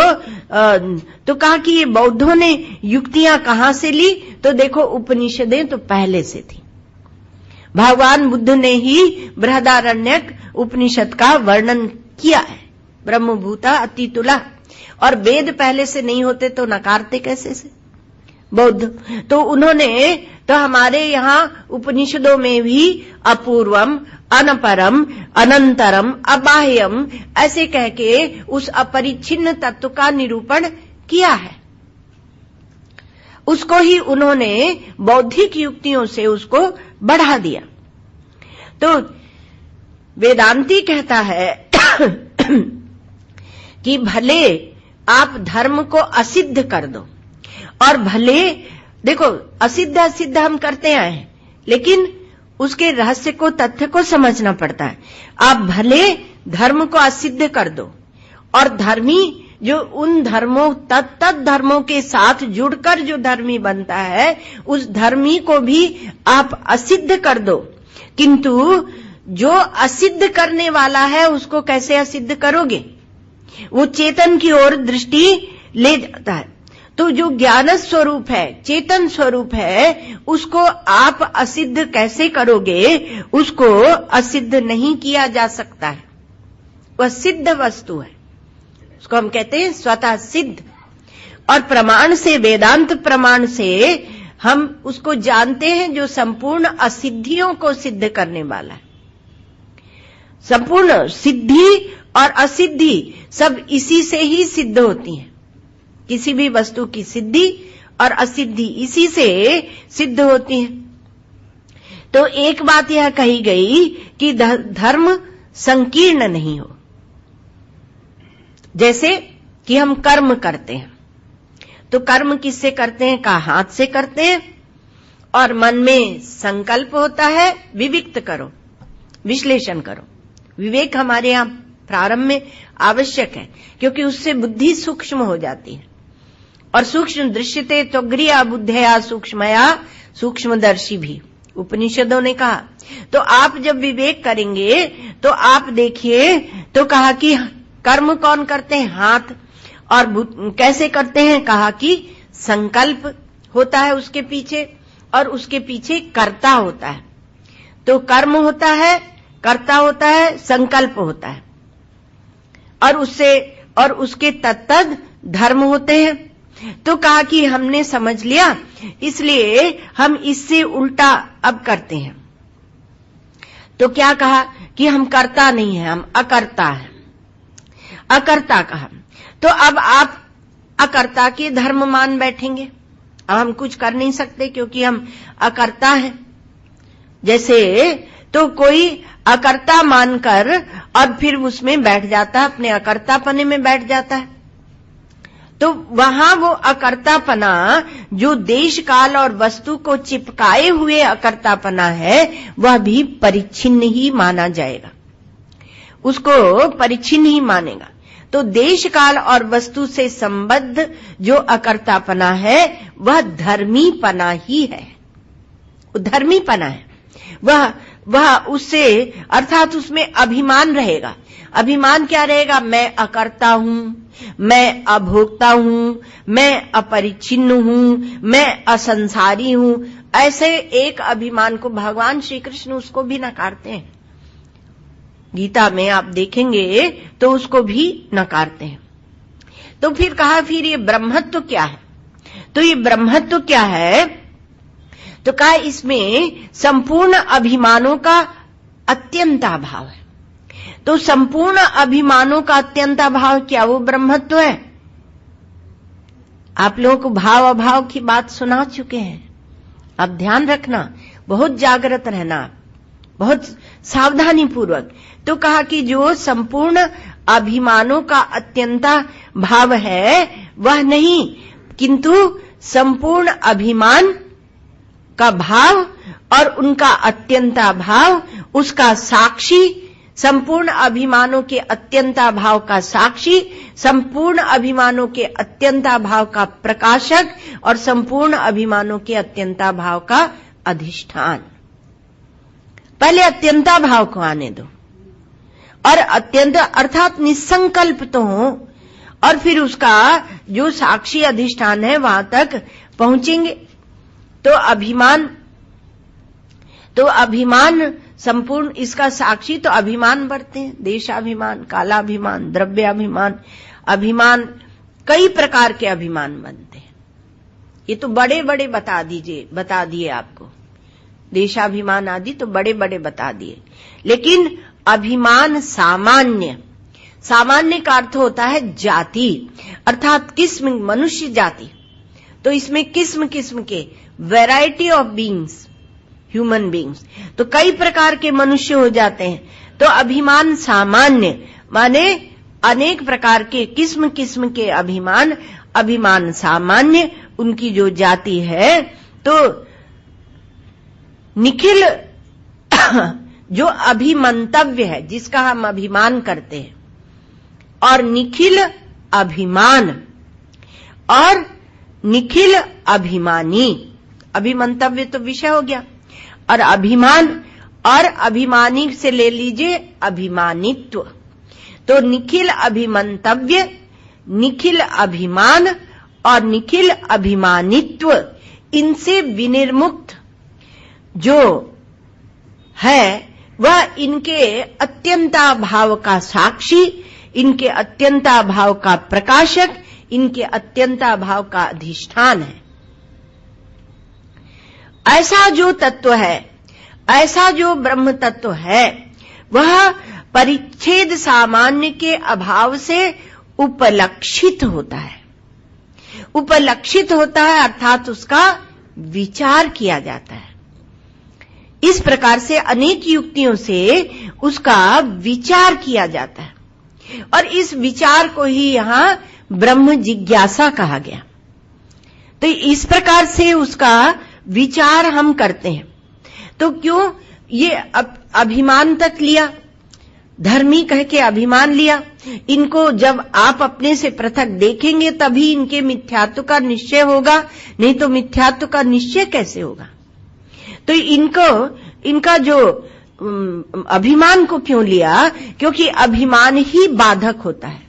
तो कहा कि ये बौद्धों ने युक्तियां कहां से ली? तो देखो उपनिषदें तो पहले से थी। भगवान बुद्ध ने ही बृहदारण्यक उपनिषद का वर्णन किया है, ब्रह्मभूता अतितुला। और वेद पहले से नहीं होते तो नकारते कैसे से बौद्ध? तो उन्होंने तो हमारे यहां उपनिषदों में भी अपूर्वम, अनपरम, अनंतरम, अबाह्यम ऐसे कह के उस अपरिच्छिन्न तत्व का निरूपण किया है। उसको ही उन्होंने बौद्धिक युक्तियों से उसको बढ़ा दिया। तो वेदांती कहता है कि भले आप धर्म को असिद्ध कर दो, और भले देखो असिद्ध असिद्ध हम करते आए हैं, लेकिन उसके रहस्य को, तथ्य को समझना पड़ता है। आप भले धर्म को असिद्ध कर दो, और धर्मी जो उन धर्मों तत्त धर्मों के साथ जुड़कर जो धर्मी बनता है, उस धर्मी को भी आप असिद्ध कर दो। किंतु जो असिद्ध करने वाला है उसको कैसे असिद्ध करोगे? वो चेतन की ओर दृष्टि ले जाता है। तो जो ज्ञान स्वरूप है, चेतन स्वरूप है, उसको आप असिद्ध कैसे करोगे? उसको असिद्ध नहीं किया जा सकता है, वह सिद्ध वस्तु है। उसको हम कहते हैं स्वतः सिद्ध। और प्रमाण से, वेदांत प्रमाण से हम उसको जानते हैं जो संपूर्ण असिद्धियों को सिद्ध करने वाला है। संपूर्ण सिद्धि और असिद्धि सब इसी से ही सिद्ध होती हैं। किसी भी वस्तु की सिद्धि और असिद्धि इसी से सिद्ध होती है। तो एक बात यह कही गई कि धर्म संकीर्ण नहीं हो। जैसे कि हम कर्म करते हैं, तो कर्म किससे करते हैं? का हाथ से करते हैं, और मन में संकल्प होता है, विविक्त करो, विश्लेषण करो। विवेक हमारे यहां प्रारंभ में आवश्यक है, क्योंकि उससे बुद्धि सूक्ष्म हो जाती है। और सूक्ष्म दृश्यते त्वग्रिया बुद्धया सूक्ष्मया सूक्ष्मदर्शी भी उपनिषदों ने कहा। तो आप जब विवेक करेंगे तो आप देखिए, तो कहा कि कर्म कौन करते हैं? हाथ। और कैसे करते हैं? कहा कि संकल्प होता है उसके पीछे, और उसके पीछे कर्ता होता है। तो कर्म होता है, कर्ता होता है, संकल्प होता है, और उसके तत्तद धर्म होते हैं। तो कहा कि हमने समझ लिया, इसलिए हम इससे उल्टा अब करते हैं। तो क्या कहा कि हम कर्ता नहीं है, हम अकर्ता है। अकर्ता कहा तो अब आप अकर्ता के धर्म मान बैठेंगे। अब हम कुछ कर नहीं सकते क्योंकि हम अकर्ता हैं। जैसे तो कोई अकर्ता मानकर और फिर उसमें बैठ जाता है, अपने अकर्तापने में बैठ जाता है। तो वहां वो अकर्तापना जो देश काल और वस्तु को चिपकाए हुए अकर्तापना है, वह भी परिच्छिन्न ही माना जाएगा, उसको परिच्छिन्न ही मानेगा। तो देश काल और वस्तु से संबद्ध जो अकर्तापना है वह धर्मीपना ही है, धर्मीपना है। वह उससे अर्थात उसमें अभिमान रहेगा। अभिमान क्या रहेगा? मैं अकर्ता हूं, मैं अभोक्ता हूं, मैं अपरिच्छिन्न हूं, मैं असंसारी हूं। ऐसे एक अभिमान को भगवान श्री कृष्ण उसको भी नकारते हैं। गीता में आप देखेंगे तो उसको भी नकारते हैं। तो फिर कहा फिर ये ब्रह्मत्व क्या है? तो ये ब्रह्मत्व क्या है? तो कहा इसमें संपूर्ण अभिमानों का अत्यंताभाव है। तो संपूर्ण अभिमानों का अत्यंताभाव क्या वो ब्रह्मत्व है? आप लोगों को भाव अभाव की बात सुना चुके हैं। अब ध्यान रखना, बहुत जागृत रहना, बहुत सावधानी पूर्वक। तो कहा कि जो संपूर्ण अभिमानों का अत्यंता भाव है वह नहीं, किंतु संपूर्ण अभिमान का भाव और उनका अत्यंता भाव, उसका साक्षी, संपूर्ण अभिमानों के अत्यंता भाव का साक्षी, संपूर्ण अभिमानों के अत्यंता भाव का प्रकाशक और संपूर्ण अभिमानों के अत्यंता भाव का अधिष्ठान। पहले अत्यंता भाव को आने दो, और अत्यंत अर्थात निसंकल्प तो हो, और फिर उसका जो साक्षी अधिष्ठान है वहां तक पहुंचेंगे। तो अभिमान संपूर्ण इसका साक्षी, तो अभिमान बढ़ते हैं, देशाभिमान, कालाभिमान, द्रव्याभिमान, अभिमान, कई प्रकार के अभिमान बनते हैं। ये तो बड़े बड़े बता दिए आपको, देशाभिमान आदि तो बड़े बड़े बता दिए। लेकिन अभिमान सामान्य, सामान्य का अर्थ होता है जाति, अर्थात किस्म, मनुष्य जाति। तो इसमें किस्म किस्म के variety of beings, human beings, तो कई प्रकार के मनुष्य हो जाते हैं। तो अभिमान सामान्य माने अनेक प्रकार के किस्म किस्म के अभिमान, अभिमान सामान्य उनकी जो जाति है। तो निखिल जो अभिमंतव्य है, जिसका हम अभिमान करते हैं, और निखिल अभिमान और निखिल अभिमानी, अभिमंतव्य तो विषय हो गया, और अभिमान और अभिमानी से ले लीजिए अभिमानित्व। तो निखिल अभिमंतव्य, निखिल अभिमान और निखिल अभिमानित्व, इनसे विनिर्मुक्त जो है वह इनके अत्यंता भाव का साक्षी, इनके अत्यंता भाव का प्रकाशक, इनके अत्यंता भाव का अधिष्ठान है। ऐसा जो तत्व है, ऐसा जो ब्रह्म तत्व है, वह परिच्छेद सामान्य के अभाव से उपलक्षित होता है। उपलक्षित होता है अर्थात उसका विचार किया जाता है। इस प्रकार से अनेक युक्तियों से उसका विचार किया जाता है, और इस विचार को ही यहां ब्रह्म जिज्ञासा कहा गया। तो इस प्रकार से उसका विचार हम करते हैं। तो क्यों ये अभिमान तक लिया, धर्मी कह के अभिमान लिया। इनको जब आप अपने से पृथक देखेंगे तभी इनके मिथ्यात्व का निश्चय होगा, नहीं तो मिथ्यात्व का निश्चय कैसे होगा। तो इनका जो अभिमान को क्यों लिया? क्योंकि अभिमान ही बाधक होता है।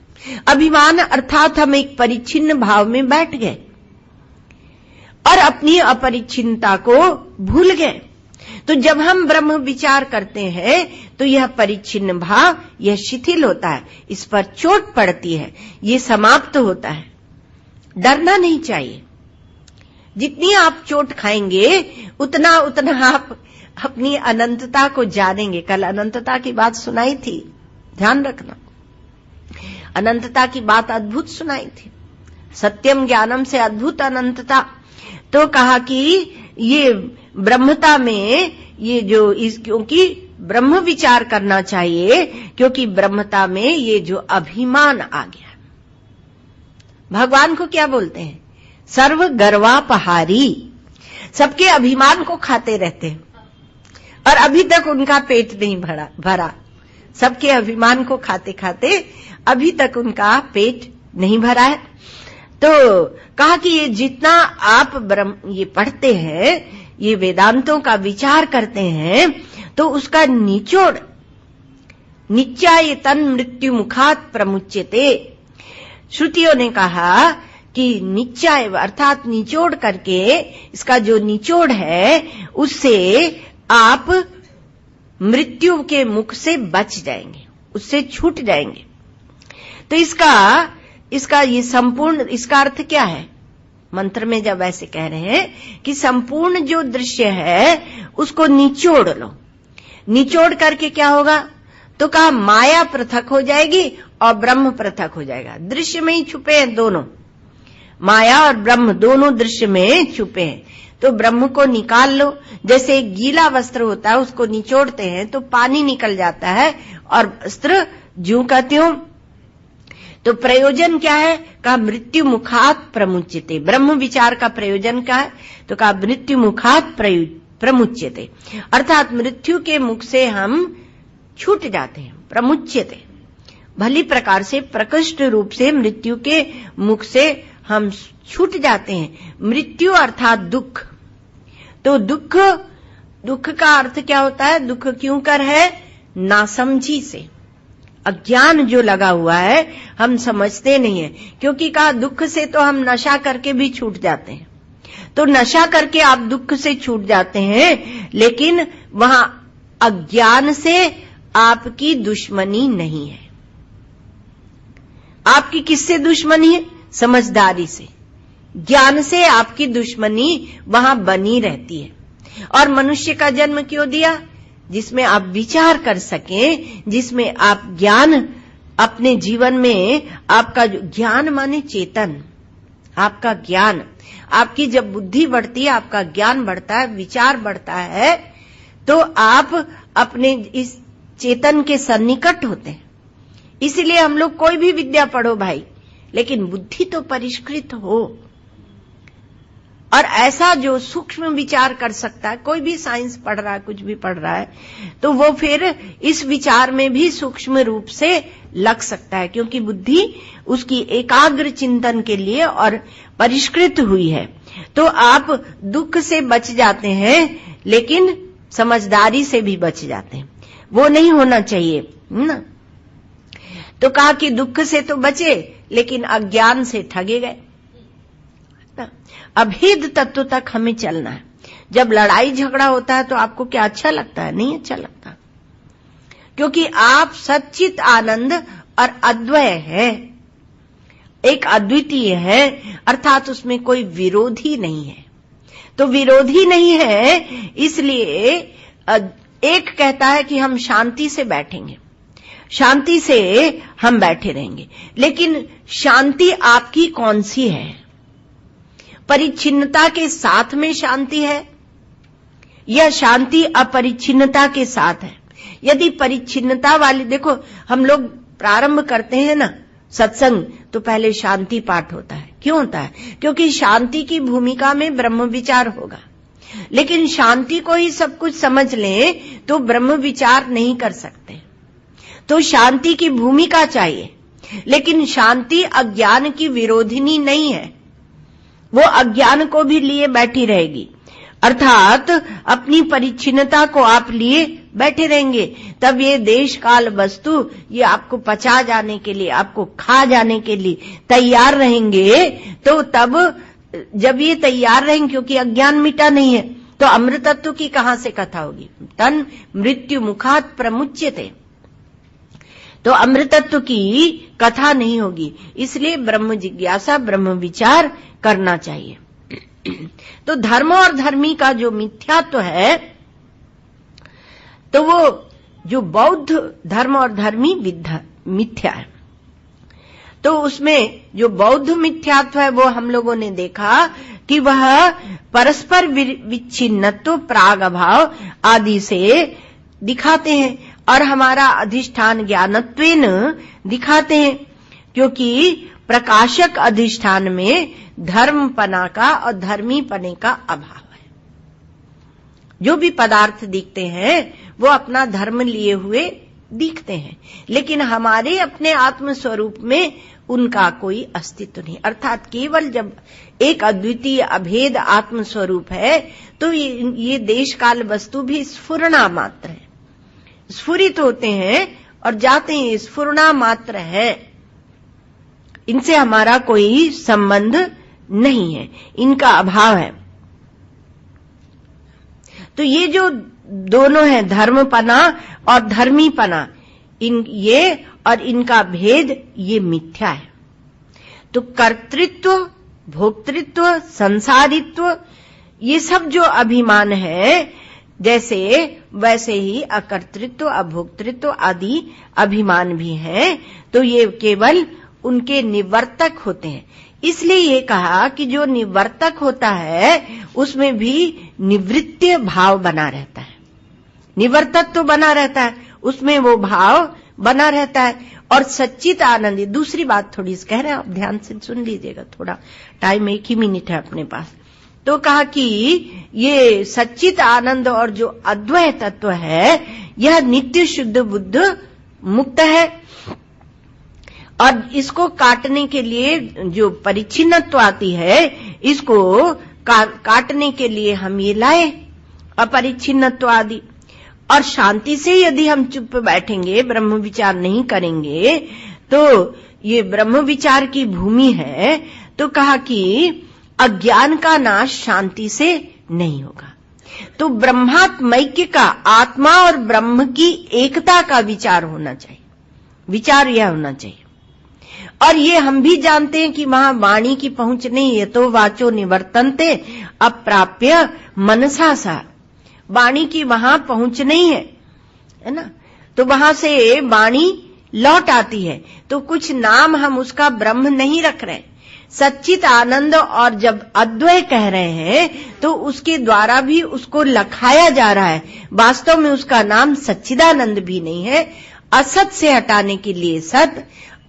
अभिमान अर्थात हम एक परिच्छिन्न भाव में बैठ गए और अपनी अपरिच्छिन्नता को भूल गए। तो जब हम ब्रह्म विचार करते हैं तो यह परिच्छिन्न भाव, यह शिथिल होता है, इस पर चोट पड़ती है, ये समाप्त होता है। डरना नहीं चाहिए। जितनी आप चोट खाएंगे उतना आप अपनी अनंतता को जानेंगे। कल अनंतता की बात सुनाई थी, ध्यान रखना। अनंतता की बात अद्भुत सुनाई थी, सत्यम ज्ञानम से अद्भुत अनंतता। तो कहा कि ये ब्रह्मता में ये जो क्योंकि ब्रह्म विचार करना चाहिए, क्योंकि ब्रह्मता में ये जो अभिमान आ गया, भगवान को क्या बोलते हैं? सर्व गर्वापहारी, सबके अभिमान को खाते रहते हैं और अभी तक उनका पेट नहीं भरा। सबके अभिमान को खाते खाते अभी तक उनका पेट नहीं भरा है। तो कहा कि ये जितना आप ये पढ़ते हैं, ये वेदांतों का विचार करते हैं, तो उसका निचोड़ नित्याय तन मृत्यु मुखात प्रमुच्यते। श्रुतियों ने कहा कि नित्याय अर्थात निचोड़ करके, इसका जो निचोड़ है उससे आप मृत्यु के मुख से बच जाएंगे, उससे छूट जाएंगे। तो इसका ये संपूर्ण, इसका अर्थ क्या है? मंत्र में जब ऐसे कह रहे हैं कि संपूर्ण जो दृश्य है उसको निचोड़ लो। निचोड़ करके क्या होगा? तो कहा माया पृथक हो जाएगी और ब्रह्म पृथक हो जाएगा। दृश्य में ही छुपे हैं दोनों, माया और ब्रह्म दोनों दृश्य में छुपे हैं। तो ब्रह्म को निकाल लो। जैसे एक गीला वस्त्र होता है, उसको निचोड़ते हैं तो पानी निकल जाता है और वस्त्र ज्यों का त्यों। तो प्रयोजन क्या है? कहा मृत्यु मुखात प्रमुच्यते। ब्रह्म विचार का प्रयोजन क्या है? तो कहा मृत्यु मुखात प्रमुच्यते, अर्थात मृत्यु के मुख से हम छूट जाते हैं। प्रमुच्यते भली प्रकार से, प्रकृष्ट रूप से मृत्यु के मुख से हम छूट जाते हैं। मृत्यु अर्थात दुख। तो दुख का अर्थ क्या होता है? दुख क्यों कर है? नासमझी से, अज्ञान जो लगा हुआ है, हम समझते नहीं है। क्योंकि कहा दुख से तो हम नशा करके भी छूट जाते हैं। तो नशा करके आप दुख से छूट जाते हैं, लेकिन वहां अज्ञान से आपकी दुश्मनी नहीं है। आपकी किससे दुश्मनी है? समझदारी से, ज्ञान से आपकी दुश्मनी वहां बनी रहती है। और मनुष्य का जन्म क्यों दिया? जिसमें आप विचार कर सकें, जिसमें आप ज्ञान अपने जीवन में, आपका ज्ञान माने चेतन, आपका ज्ञान, आपकी जब बुद्धि बढ़ती है, आपका ज्ञान बढ़ता है, विचार बढ़ता है, तो आप अपने इस चेतन के सन्निकट होते हैं। इसलिए हम लोग कोई भी विद्या पढ़ो भाई, लेकिन बुद्धि तो परिष्कृत हो। और ऐसा जो सूक्ष्म विचार कर सकता है, कोई भी साइंस पढ़ रहा है, कुछ भी पढ़ रहा है, तो वो फिर इस विचार में भी सूक्ष्म रूप से लग सकता है, क्योंकि बुद्धि उसकी एकाग्र चिंतन के लिए और परिष्कृत हुई है। तो आप दुख से बच जाते हैं, लेकिन समझदारी से भी बच जाते हैं। वो नहीं होना चाहिए ना। तो कहा कि दुख से तो बचे, लेकिन अज्ञान से ठगे गए। अभेद तत्व तक हमें चलना है। जब लड़ाई झगड़ा होता है तो आपको क्या अच्छा लगता है? नहीं अच्छा लगता, क्योंकि आप सच्चित आनंद और अद्वय है, एक अद्वितीय है, अर्थात उसमें कोई विरोधी नहीं है। तो विरोधी नहीं है, इसलिए एक कहता है कि हम शांति से बैठेंगे, शांति से हम बैठे रहेंगे, लेकिन शांति आपकी कौन सी है? परिच्छिन्नता के साथ में शांति है या शांति अपरिच्छिन्नता के साथ है? यदि परिच्छिन्नता वाली, देखो हम लोग प्रारंभ करते हैं ना सत्संग, तो पहले शांति पाठ होता है। क्यों होता है? क्योंकि शांति की भूमिका में ब्रह्म विचार होगा। लेकिन शांति को ही सब कुछ समझ लें तो ब्रह्म विचार नहीं कर सकते। तो शांति की भूमिका चाहिए, लेकिन शांति अज्ञान की विरोधिनी नहीं है। वो अज्ञान को भी लिए बैठी रहेगी, अर्थात अपनी परिच्छिन्नता को आप लिए बैठे रहेंगे। तब ये देश काल वस्तु ये आपको पचा जाने के लिए, आपको खा जाने के लिए तैयार रहेंगे। तो तब जब ये तैयार रहेंगे, क्योंकि अज्ञान मिटा नहीं है, तो अमृतत्व की कहां से कथा होगी? तन मृत्यु मुखात प्रमुच्यते। तो अमृतत्व की कथा नहीं होगी। इसलिए ब्रह्म जिज्ञासा, ब्रह्म विचार करना चाहिए। तो धर्म और धर्मी का जो मिथ्यात्व है, तो वो जो बौद्ध धर्म और धर्मी मिथ्या है, तो उसमें जो बौद्ध मिथ्यात्व है वो हम लोगों ने देखा कि वह परस्पर विच्छिन्नत्व, प्राग अभाव आदि से दिखाते हैं और हमारा अधिष्ठान ज्ञानत्वेन दिखाते हैं। क्योंकि प्रकाशक अधिष्ठान में धर्मपना का और धर्मीपने का अभाव है। जो भी पदार्थ दिखते हैं वो अपना धर्म लिए हुए दिखते हैं, लेकिन हमारे अपने आत्म स्वरूप में उनका कोई अस्तित्व नहीं। अर्थात केवल जब एक अद्वितीय अभेद आत्म स्वरूप है तो ये देश काल वस्तु भी स्फुरणा मात्र है, स्फुरित होते हैं और जाते हैं, स्फुरणा मात्र है। इनसे हमारा कोई संबंध नहीं है, इनका अभाव है। तो ये जो दोनों है, धर्मपना और धर्मीपना, ये और इनका भेद, ये मिथ्या है। तो कर्तृत्व, भोक्तृत्व, संसारित्व, ये सब जो अभिमान है, जैसे वैसे ही अकर्तृत्व, अभोक्तृत्व आदि अभिमान भी हैं, तो ये केवल उनके निवर्तक होते हैं। इसलिए ये कहा कि जो निवर्तक होता है उसमें भी निवृत्तीय भाव बना रहता है, निवर्तक तो बना रहता है, उसमें वो भाव बना रहता है। और सच्चित आनंद, दूसरी बात थोड़ी कह रहे हैं, आप ध्यान से सुन लीजिएगा, थोड़ा टाइम 1 ही मिनट है अपने पास। तो कहा कि ये सच्चित आनंद और जो अद्वय तत्व है यह नित्य शुद्ध बुद्ध मुक्त है, और इसको काटने के लिए जो परिच्छिन्नत्व आती है, इसको काटने के लिए हम ये लाए अपरिच्छिन्नत्व आदि। और शांति से यदि हम चुप बैठेंगे, ब्रह्म विचार नहीं करेंगे, तो ये ब्रह्म विचार की भूमि है। तो कहा कि अज्ञान का नाश शांति से नहीं होगा। तो ब्रह्मात्मैक्य का, आत्मा और ब्रह्म की एकता का विचार होना चाहिए, विचार यह होना चाहिए। और ये हम भी जानते हैं कि वहां वाणी की पहुंच नहीं है, तो वाचो निवर्तन्ते अप्राप्य मनसा सा, वाणी की वहां पहुंच नहीं है ना, तो वहां से वाणी लौट आती है। तो कुछ नाम हम उसका ब्रह्म नहीं रख रहे, सच्चित आनंद और जब अद्वय कह रहे हैं तो उसके द्वारा भी उसको लखाया जा रहा है। वास्तव में उसका नाम सच्चिदानंद भी नहीं है। असत से हटाने के लिए सत,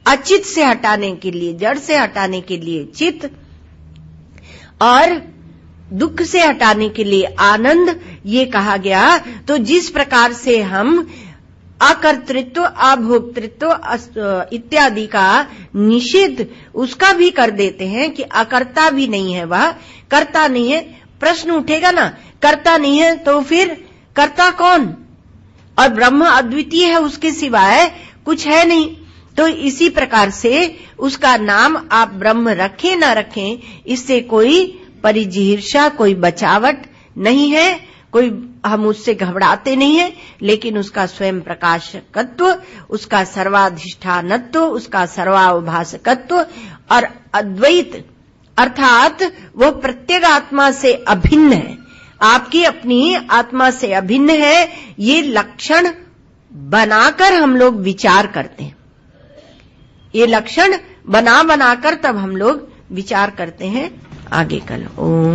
अचित से हटाने के लिए, जड़ से हटाने के लिए चित, और दुख से हटाने के लिए आनंद, ये कहा गया। तो जिस प्रकार से हम अकर्तृत्व, अभोक्तृत्व इत्यादि का निषेध उसका भी कर देते हैं कि अकर्ता भी नहीं है, वह कर्ता नहीं है। प्रश्न उठेगा ना, कर्ता नहीं है तो फिर कर्ता कौन? और ब्रह्म अद्वितीय है, उसके सिवाय कुछ है नहीं। तो इसी प्रकार से उसका नाम आप ब्रह्म रखें ना रखें, इससे कोई परिजिहीर्षा, कोई बचावट नहीं है, कोई हम उससे घबराते नहीं है। लेकिन उसका स्वयं प्रकाशकत्व, उसका सर्वाधिष्ठानत्व, उसका सर्वाभासकत्व और अद्वैत, अर्थात वो प्रत्येक आत्मा से अभिन्न है, आपकी अपनी आत्मा से अभिन्न है। ये लक्षण बनाकर हम लोग विचार करते हैं, ये लक्षण बनाकर तब हम लोग विचार करते हैं। आगे कल ओम।